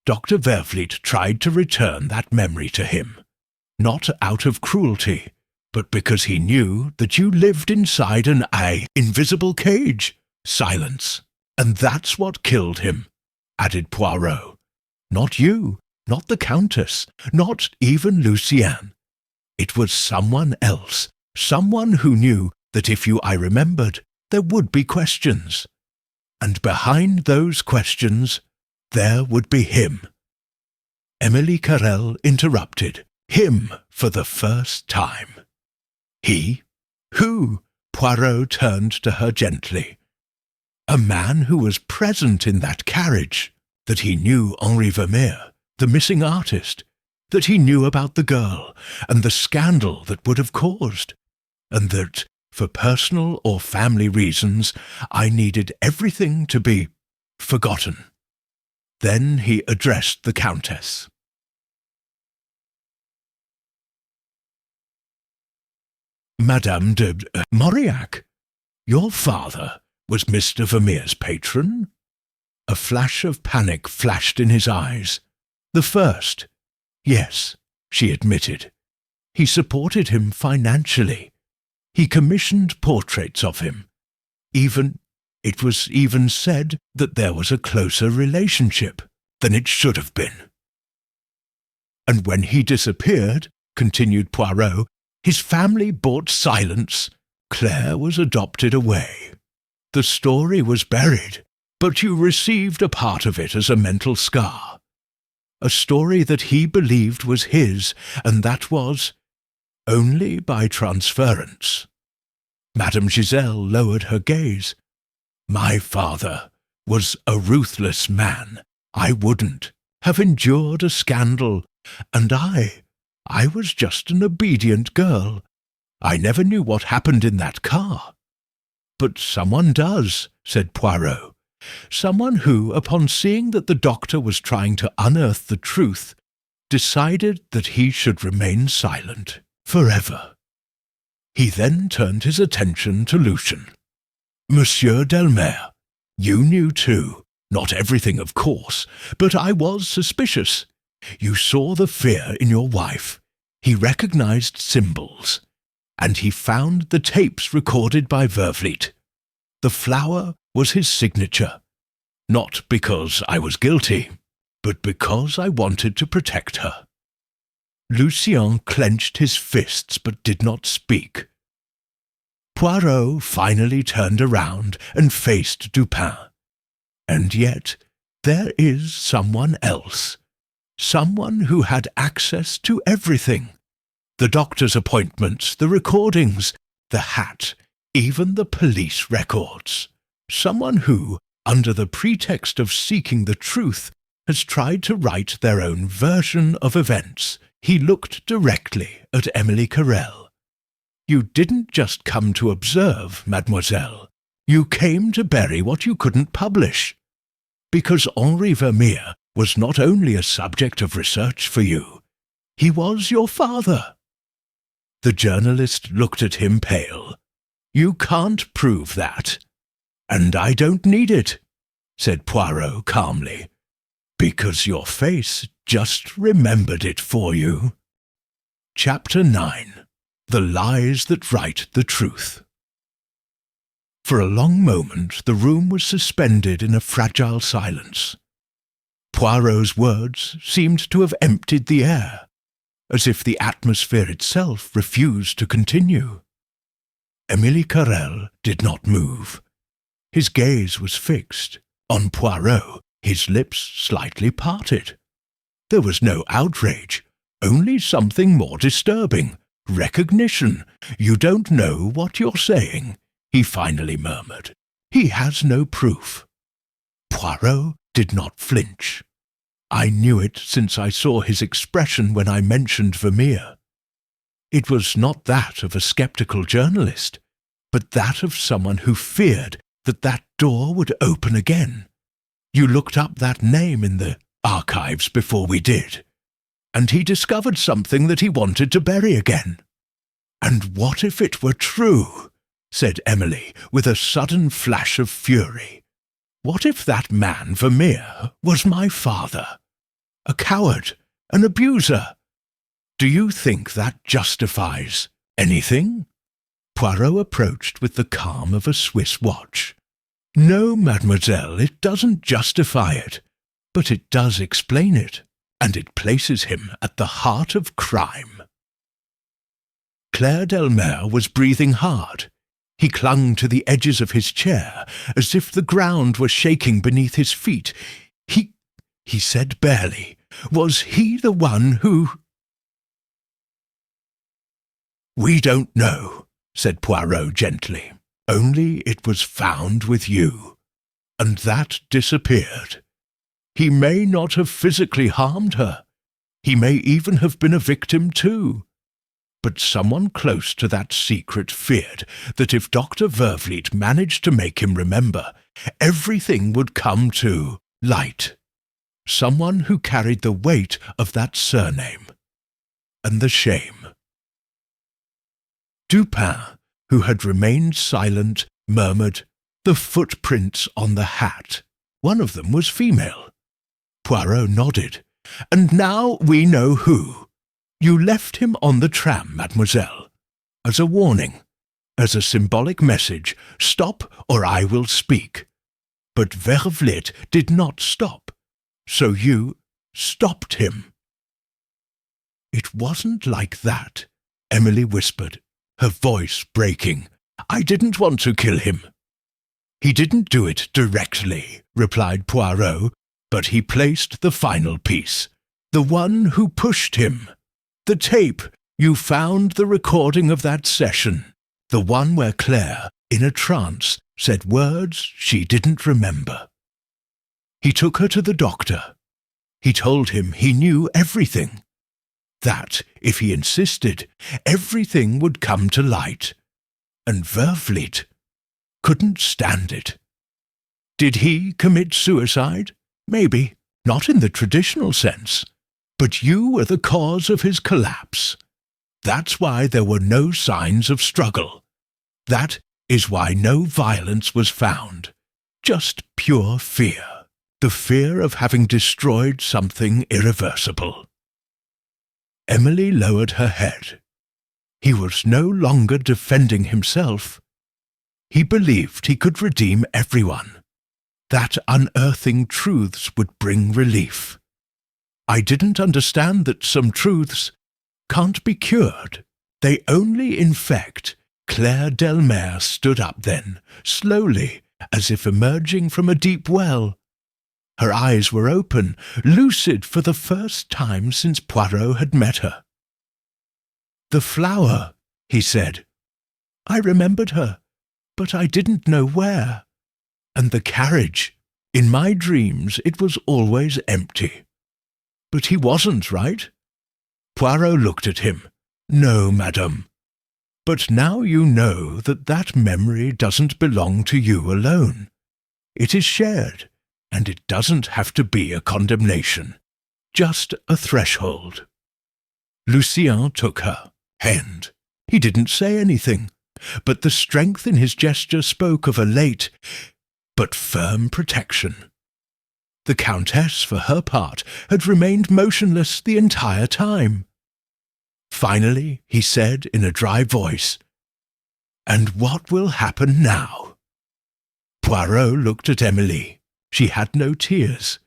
Dr. Vervliet tried to return that memory to him, not out of cruelty, but because he knew that you lived inside an invisible cage. Silence. And that's what killed him, added Poirot. Not you, not the Countess, not even Lucien. It was someone else, someone who knew that if I remembered, there would be questions. And behind those questions, there would be him. Émilie Carrel interrupted. Him for the first time. He? Who? Poirot turned to her gently. A man who was present in that carriage, that he knew Henri Vermeer, the missing artist, that he knew about the girl and the scandal that would have caused, and that, for personal or family reasons, I needed everything to be forgotten. Then he addressed the Countess. Madame de Mauriac, your father was Mr. Vermeer's patron? A flash of panic flashed in his eyes. The first. Yes, she admitted. He supported him financially. He commissioned portraits of him. It was even said that there was a closer relationship than it should have been. And when he disappeared, continued Poirot, his family bought silence. Claire was adopted away. The story was buried, but you received a part of it as a mental scar. A story that he believed was his, and that was only by transference. Madame Giselle lowered her gaze. My father was a ruthless man. I wouldn't have endured a scandal, and I was just an obedient girl. I never knew what happened in that car. But someone does, said Poirot. Someone who, upon seeing that the doctor was trying to unearth the truth, decided that he should remain silent forever. He then turned his attention to Lucien. Monsieur Delmare, you knew too. Not everything, of course, but I was suspicious. You saw the fear in your wife. He recognized symbols. And he found the tapes recorded by Vervliet. The flower was his signature. Not because I was guilty, but because I wanted to protect her. Lucien clenched his fists but did not speak. Poirot finally turned around and faced Dupin. And yet there is someone else. Someone who had access to everything. The doctor's appointments, the recordings, the hat, even the police records. Someone who, under the pretext of seeking the truth, has tried to write their own version of events. He looked directly at Emily Carrel. You didn't just come to observe, mademoiselle. You came to bury what you couldn't publish. Because Henri Vermeer was not only a subject of research for you, he was your father. The journalist looked at him pale. You can't prove that. And I don't need it, said Poirot calmly, because your face just remembered it for you. Chapter 9. The Lies That Write the Truth. For a long moment the room was suspended in a fragile silence. Poirot's words seemed to have emptied the air, as if the atmosphere itself refused to continue. Émilie Carrel did not move. His gaze was fixed. On Poirot, his lips slightly parted. There was no outrage, only something more disturbing. Recognition. You don't know what you're saying, he finally murmured. He has no proof. Poirot did not flinch. I knew it since I saw his expression when I mentioned Vermeer. It was not that of a skeptical journalist, but that of someone who feared that that door would open again. You looked up that name in the archives before we did, and he discovered something that he wanted to bury again. And what if it were true? Said Emily, with a sudden flash of fury. What if that man Vermeer was my father? A coward, an abuser? Do you think that justifies anything? Poirot approached with the calm of a Swiss watch. No, mademoiselle, it doesn't justify it, but it does explain it, and it places him at the heart of crime. Claire Delmare was breathing hard. He clung to the edges of his chair, as if the ground were shaking beneath his feet. He said barely, was he the one who— We don't know, said Poirot gently. Only it was found with you. and that disappeared. He may not have physically harmed her. He may even have been a victim too. But someone close to that secret feared that if Dr. Vervliet managed to make him remember, everything would come to light. Someone who carried the weight of that surname and the shame. Dupin, who had remained silent, murmured, "The footprints on the hat. One of them was female." Poirot nodded. "And now we know who. You left him on the tram, mademoiselle. As a warning, as a symbolic message, stop or I will speak. But Vervliet did not stop, so you stopped him." "It wasn't like that," Emily whispered, her voice breaking. "I didn't want to kill him." "He didn't do it directly," replied Poirot, "but he placed the final piece. The one who pushed him. The tape. You found the recording of that session. The one where Claire, in a trance, said words she didn't remember. He took her to the doctor. He told him he knew everything. That, if he insisted, everything would come to light. And Vervliet couldn't stand it. Did he commit suicide? Maybe, not in the traditional sense. But you were the cause of his collapse. That's why there were no signs of struggle. That is why no violence was found. Just pure fear. The fear of having destroyed something irreversible." Emily lowered her head. He was no longer defending himself. He believed he could redeem everyone. That unearthing truths would bring relief. "I didn't understand that some truths can't be cured. They only infect." Claire Delmare stood up then, slowly, as if emerging from a deep well. Her eyes were open, lucid for the first time since Poirot had met her. "The flower," he said. "I remembered her, but I didn't know where. And the carriage. In my dreams it was always empty." "But he wasn't, right?" Poirot looked at him. "No, madame. But now you know that that memory doesn't belong to you alone. It is shared, and it doesn't have to be a condemnation, just a threshold." Lucien took her hand. He didn't say anything, but the strength in his gesture spoke of a late but firm protection. The Countess, for her part, had remained motionless the entire time. Finally, he said in a dry voice, "And what will happen now?" Poirot looked at Emily. She had no tears,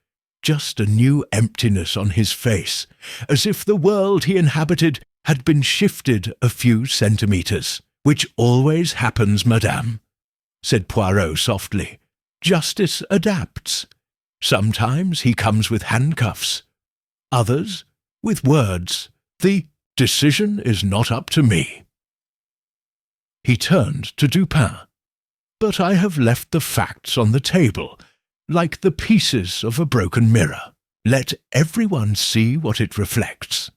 just a new emptiness on his face, as if the world he inhabited had been shifted a few centimetres. "Which always happens, madame," said Poirot softly. "Justice adapts. Sometimes he comes with handcuffs, others with words. The decision is not up to me." He turned to Dupin. "But I have left the facts on the table, like the pieces of a broken mirror. Let everyone see what it reflects."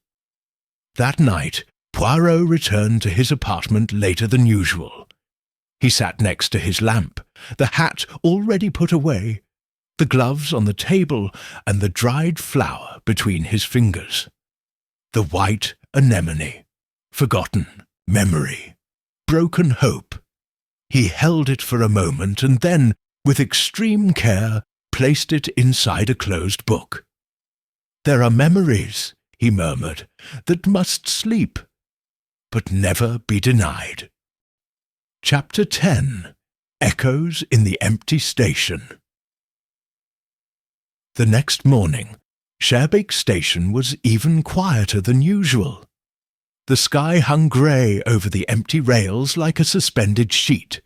That night, Poirot returned to his apartment later than usual. He sat next to his lamp, the hat already put away, the gloves on the table, and the dried flower between his fingers. The white anemone, forgotten, memory, broken hope. He held it for a moment and then, with extreme care, placed it inside a closed book. "There are memories," he murmured, "that must sleep, but never be denied." Chapter 10. Echoes in the Empty Station. The next morning, Schaerbeek Station was even quieter than usual. The sky hung grey over the empty rails like a suspended sheet,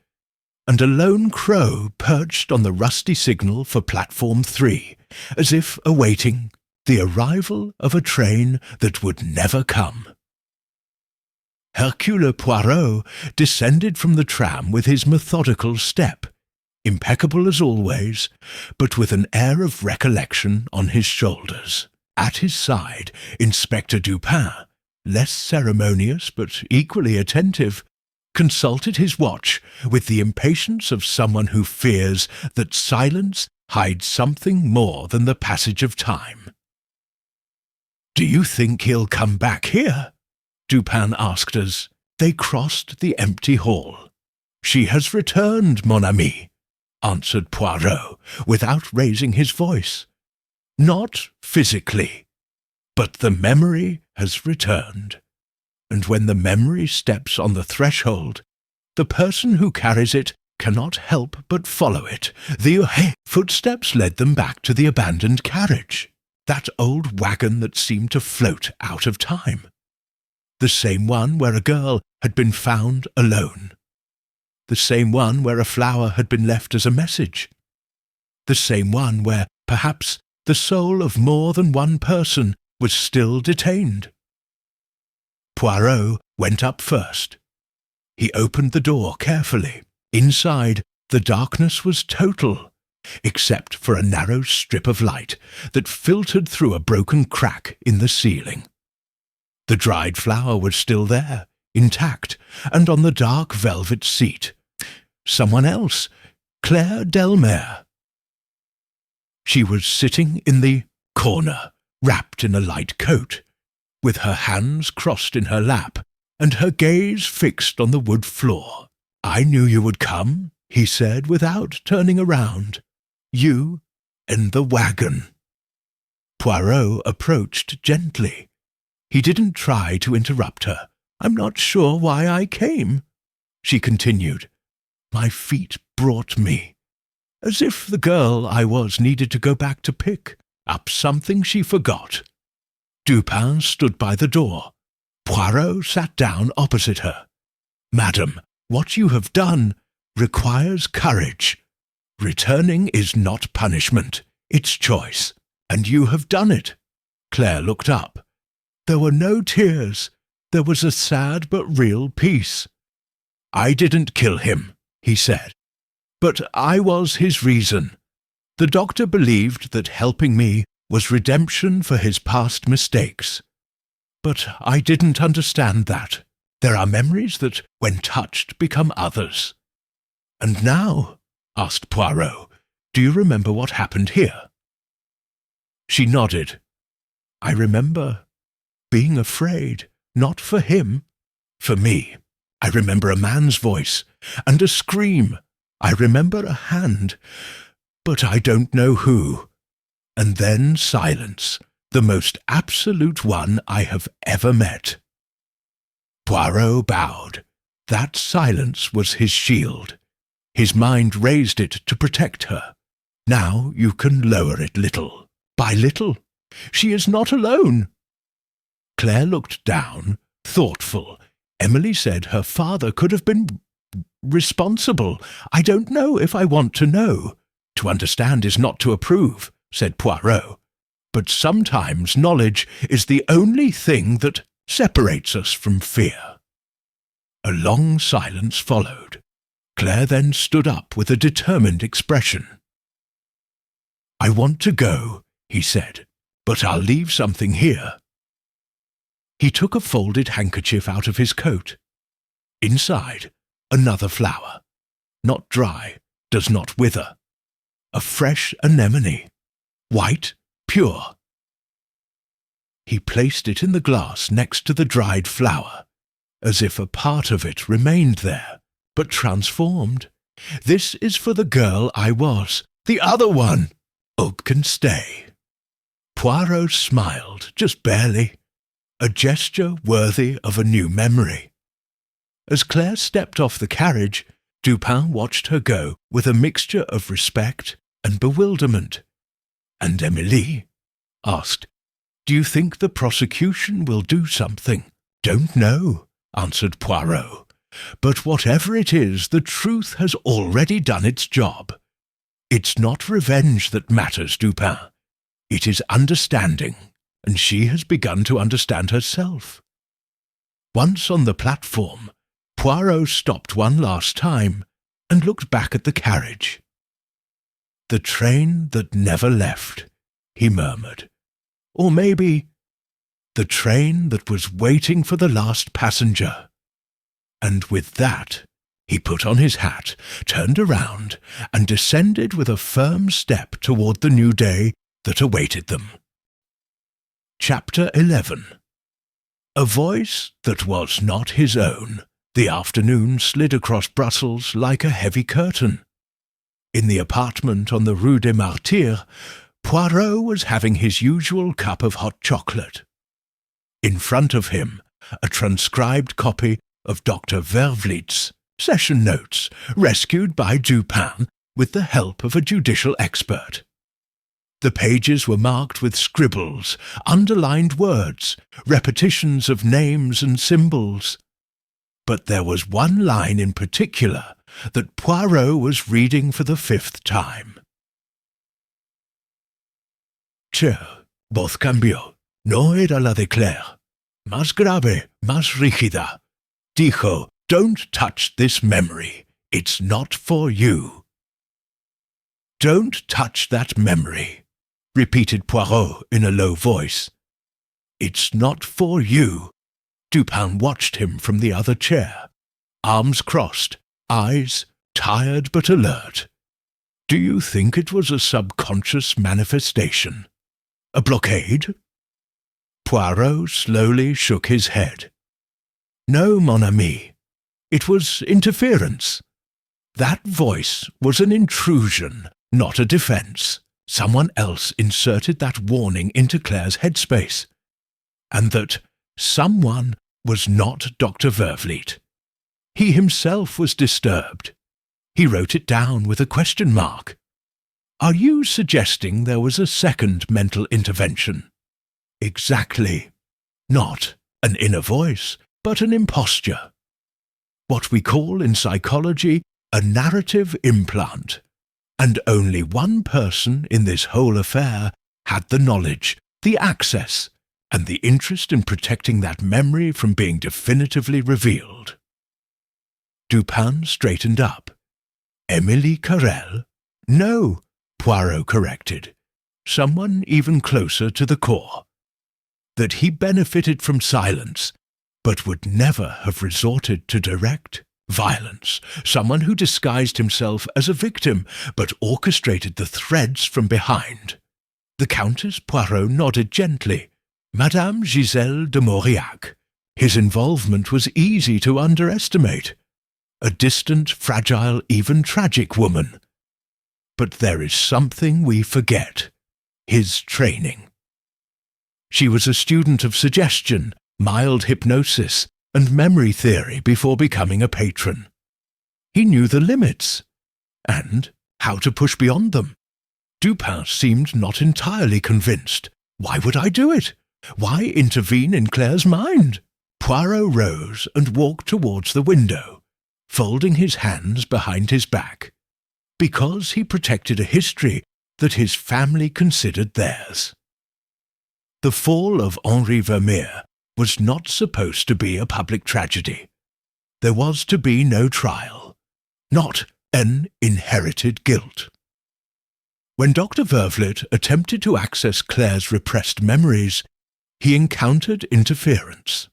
and a lone crow perched on the rusty signal for Platform 3, as if awaiting the arrival of a train that would never come. Hercule Poirot descended from the tram with his methodical step. impeccable as always, but with an air of recollection on his shoulders. At his side, Inspector Dupin, less ceremonious but equally attentive, consulted his watch with the impatience of someone who fears that silence hides something more than the passage of time. "Do you think he'll come back here?" Dupin asked as they crossed the empty hall. "She has returned, mon ami," answered Poirot, without raising his voice. "Not physically, but the memory has returned. And when the memory steps on the threshold, the person who carries it cannot help but follow it. The footsteps led them back to the abandoned carriage, that old wagon that seemed to float out of time. The same one where a girl had been found alone. The same one where a flower had been left as a message. The same one where, perhaps, the soul of more than one person was still detained. Poirot went up first. He opened the door carefully. Inside, the darkness was total, except for a narrow strip of light that filtered through a broken crack in the ceiling. The dried flower was still there, intact, and on the dark velvet seat. Someone else, Claire Delmare. She was sitting in the corner, wrapped in a light coat, with her hands crossed in her lap and her gaze fixed on the wood floor. "I knew you would come," he said without turning around. "You and the wagon." Poirot approached gently. He didn't try to interrupt her. "I'm not sure why I came," she continued. "My feet brought me, as if the girl I was needed to go back to pick up something she forgot." Dupin stood by the door. Poirot sat down opposite her. "Madam, what you have done requires courage. Returning is not punishment, it's choice, and you have done it." Claire looked up. There were no tears. There was a sad but real peace. "I didn't kill him," he said, "but I was his reason. The doctor believed that helping me was redemption for his past mistakes. But I didn't understand that. There are memories that, when touched, become others." "And now," asked Poirot, "do you remember what happened here?" She nodded. "I remember being afraid, not for him, for me. I remember a man's voice, and a scream. I remember a hand, but I don't know who. And then silence, the most absolute one I have ever met." Poirot bowed. That silence was his shield. His mind raised it to protect her. "Now you can lower it little by little. She is not alone." Claire looked down, thoughtful. Emily said her father could have been responsible. "I don't know if I want to know. To understand is not to approve," said Poirot. "But sometimes knowledge is the only thing that separates us from fear." A long silence followed. Claire then stood up with a determined expression. "I want to go," he said, "but I'll leave something here." He took a folded handkerchief out of his coat. Inside, another flower, not dry, does not wither. A fresh anemone, white, pure. He placed it in the glass next to the dried flower, as if a part of it remained there, but transformed. "This is for the girl I was. The other one! Ugh can stay." Poirot smiled, just barely, a gesture worthy of a new memory. As Claire stepped off the carriage, Dupin watched her go with a mixture of respect and bewilderment. "And Emilie?" asked. "Do you think the prosecution will do something?" "Don't know," answered Poirot. "But whatever it is, the truth has already done its job. It's not revenge that matters, Dupin. It is understanding, and she has begun to understand herself." Once on the platform, Poirot stopped one last time and looked back at the carriage. The train that never left, he murmured. Or maybe the train that was waiting for the last passenger. And with that, he put on his hat, turned around, and descended with a firm step toward the new day that awaited them. Chapter 11. A voice that was not his own. The afternoon slid across Brussels like a heavy curtain. In the apartment on the Rue des Martyrs, Poirot was having his usual cup of hot chocolate. In front of him, a transcribed copy of Dr. Vervliet's session notes, rescued by Dupin with the help of a judicial expert. The pages were marked with scribbles, underlined words, repetitions of names and symbols. But there was one line in particular that Poirot was reading for the 5th time. Che, voz cambió, no era la de Claire. Más grave, más rígida. Dijo, don't touch this memory. It's not for you. Don't touch that memory, repeated Poirot in a low voice. It's not for you. Dupin watched him from the other chair, arms crossed, eyes tired but alert. Do you think it was a subconscious manifestation? A blockade? Poirot slowly shook his head. No, mon ami. It was interference. That voice was an intrusion, not a defense. Someone else inserted that warning into Claire's headspace. And that someone was not Dr. Vervliet. He himself was disturbed. He wrote it down with a question mark. Are you suggesting there was a second mental intervention? Exactly. Not an inner voice, but an imposture. What we call in psychology a narrative implant. And only one person in this whole affair had the knowledge, the access, and the interest in protecting that memory from being definitively revealed. Dupin straightened up. Émilie Carrel? No, Poirot corrected. Someone even closer to the core. That he benefited from silence, but would never have resorted to direct violence. Someone who disguised himself as a victim, but orchestrated the threads from behind. The Countess Poirot nodded gently. Madame Giselle de Mauriac. His involvement was easy to underestimate. A distant, fragile, even tragic woman. But there is something we forget. His training. She was a student of suggestion, mild hypnosis, and memory theory before becoming a patron. He knew the limits, and how to push beyond them. Dupin seemed not entirely convinced. Why would I do it? Why intervene in Claire's mind? Poirot rose and walked towards the window, folding his hands behind his back, because he protected a history that his family considered theirs. The fall of Henri Vermeer was not supposed to be a public tragedy. There was to be no trial, not an inherited guilt. When Dr. Vervliet attempted to access Claire's repressed memories, he encountered interference,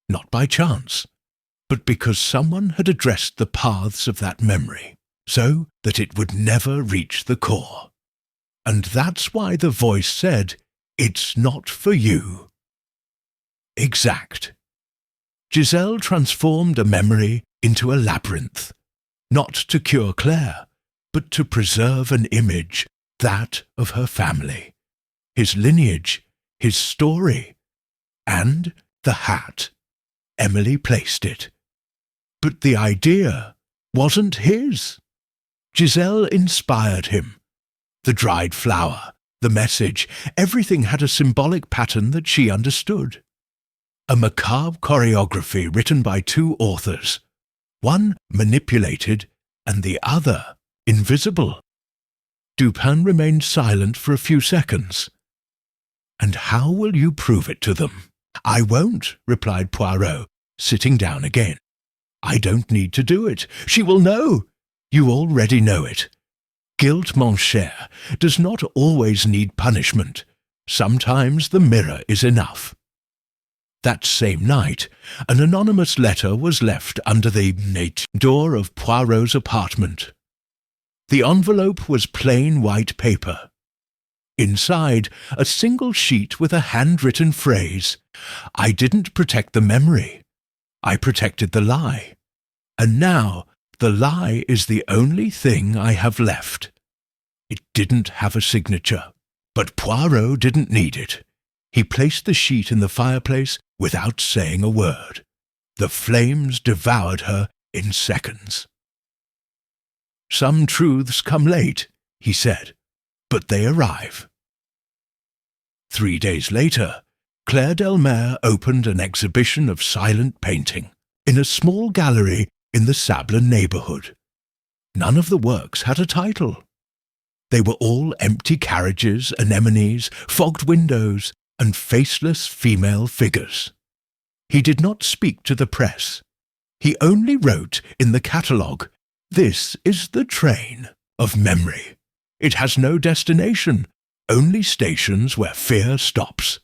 not by chance, but because someone had addressed the paths of that memory, so that it would never reach the core. And that's why the voice said, "It's not for you." Exact. Giselle transformed a memory into a labyrinth, not to cure Claire, but to preserve an image, that of her family, his lineage, his story, and the hat. Emily placed it. But the idea wasn't his. Giselle inspired him. The dried flower, the message, everything had a symbolic pattern that she understood. A macabre choreography written by two authors, one manipulated and the other invisible. Dupin remained silent for a few seconds. "And how will you prove it to them?" "I won't," replied Poirot, sitting down again. "I don't need to do it. She will know. You already know it. Guilt, mon cher, does not always need punishment. Sometimes the mirror is enough. That same night, an anonymous letter was left under the door of Poirot's apartment. The envelope was plain white paper. Inside, a single sheet with a handwritten phrase, "I didn't protect the memory. I protected the lie. And now the lie is the only thing I have left." It didn't have a signature, but Poirot didn't need it. He placed the sheet in the fireplace without saying a word. The flames devoured her in seconds. "Some truths come late," he said, "but they arrive." 3 days later, Claire Delmare opened an exhibition of silent painting in a small gallery in the Sablon neighborhood. None of the works had a title. They were all empty carriages, anemones, fogged windows, and faceless female figures. He did not speak to the press. He only wrote in the catalogue, "This is the train of memory. It has no destination, only stations where fear stops."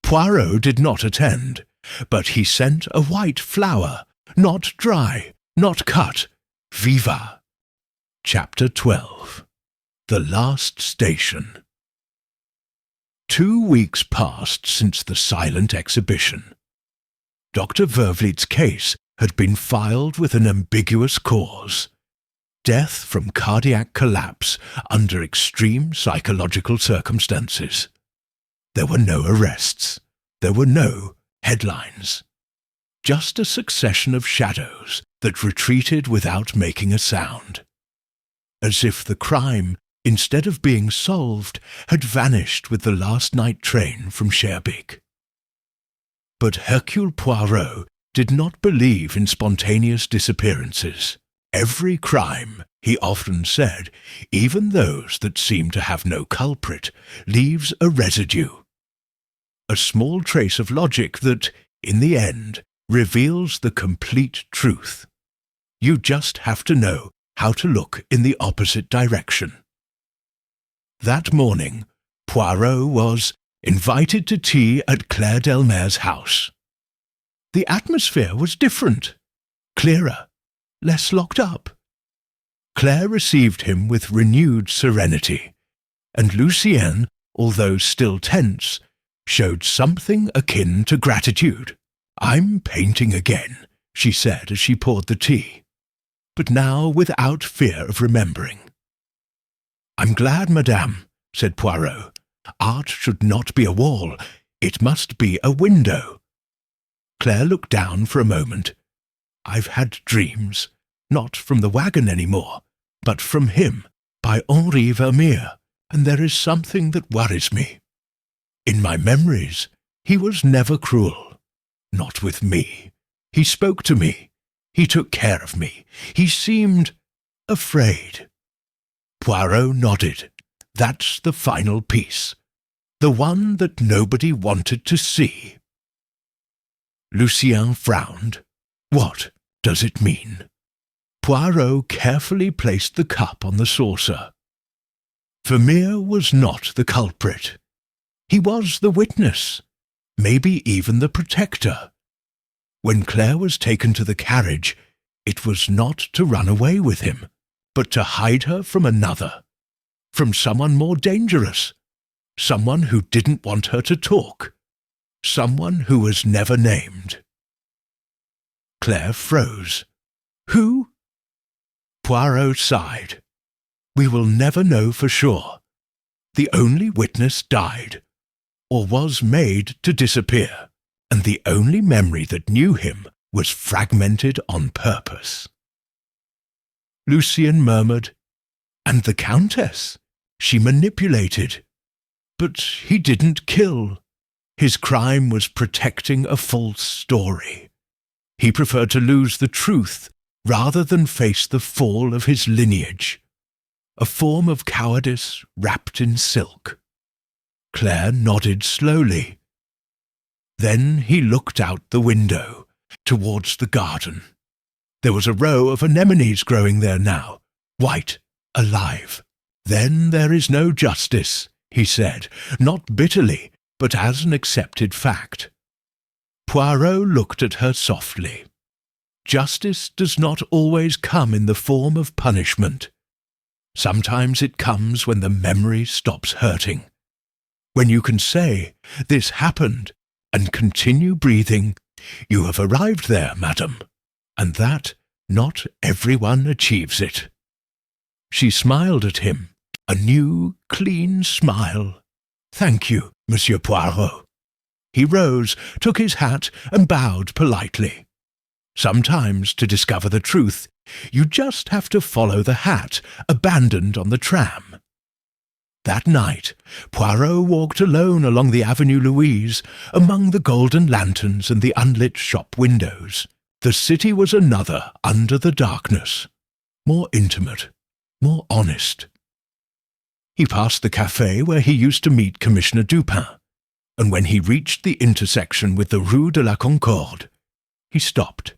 Poirot did not attend, but he sent a white flower, not dry, not cut, viva. Chapter 12. The Last Station. 2 weeks passed since the silent exhibition. Dr. Vervliet's case had been filed with an ambiguous cause: death from cardiac collapse under extreme psychological circumstances. There were no arrests. There were no headlines. Just a succession of shadows that retreated without making a sound. As if the crime, instead of being solved, had vanished with the last night train from Schaerbeek. But Hercule Poirot did not believe in spontaneous disappearances. Every crime, he often said, even those that seem to have no culprit, leaves a residue. A small trace of logic that, in the end, reveals the complete truth. You just have to know how to look in the opposite direction. That morning, Poirot was invited to tea at Claire Delmare's house. The atmosphere was different, clearer, less locked up. Claire received him with renewed serenity, and Lucienne, although still tense, showed something akin to gratitude. "I'm painting again," she said as she poured the tea, but now without fear of remembering. "I'm glad, madame," said Poirot. "Art should not be a wall. It must be a window." Claire looked down for a moment. "I've had dreams, not from the wagon any more, but from him, by Henri Vermeer, and there is something that worries me. In my memories, he was never cruel. Not with me. He spoke to me. He took care of me. He seemed afraid." Poirot nodded. "That's the final piece. The one that nobody wanted to see." Lucien frowned. "What does it mean?" Poirot carefully placed the cup on the saucer. Vermeer was not the culprit. He was the witness, maybe even the protector. When Claire was taken to the carriage, it was not to run away with him, but to hide her from another, from someone more dangerous, someone who didn't want her to talk, someone who was never named. Claire froze. "Who?" Poirot sighed. "We will never know for sure. The only witness died, or was made to disappear, and the only memory that knew him was fragmented on purpose." Lucien murmured, "And the Countess? She manipulated. But he didn't kill. His crime was protecting a false story. He preferred to lose the truth rather than face the fall of his lineage. A form of cowardice wrapped in silk." Claire nodded slowly. Then he looked out the window, towards the garden. There was a row of anemones growing there now, white, alive. "Then there is no justice," he said, not bitterly, but as an accepted fact. Poirot looked at her softly. Justice does not always come in the form of punishment. Sometimes it comes when the memory stops hurting. When you can say, "This happened," and continue breathing, you have arrived there, madam, and that not everyone achieves it. She smiled at him, a new, clean smile. "Thank you, Monsieur Poirot." He rose, took his hat, and bowed politely. Sometimes, to discover the truth, you just have to follow the hat abandoned on the tram. That night, Poirot walked alone along the Avenue Louise, among the golden lanterns and the unlit shop windows. The city was another under the darkness, more intimate, more honest. He passed the café where he used to meet Commissioner Dupin, and when he reached the intersection with the Rue de la Concorde, he stopped.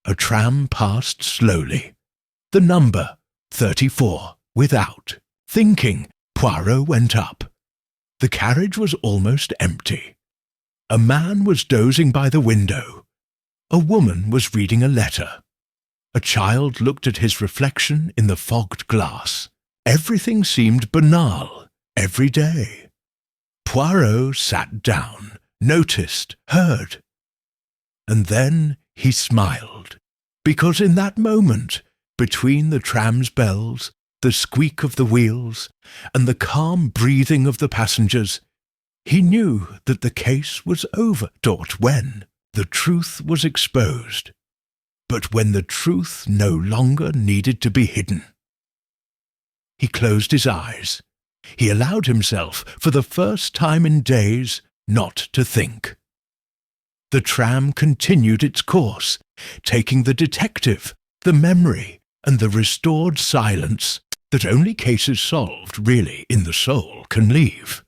A tram passed slowly. The number, 34, without. Thinking, Poirot went up. The carriage was almost empty. A man was dozing by the window. A woman was reading a letter. A child looked at his reflection in the fogged glass. Everything seemed banal, every day. Poirot sat down, noticed, heard. And then he smiled, because in that moment, between the tram's bells, the squeak of the wheels, and the calm breathing of the passengers, he knew that the case was over. When the truth was exposed, but when the truth no longer needed to be hidden. He closed his eyes. He allowed himself, for the first time in days, not to think. The tram continued its course, taking the detective, the memory, and the restored silence that only cases solved really in the soul can leave.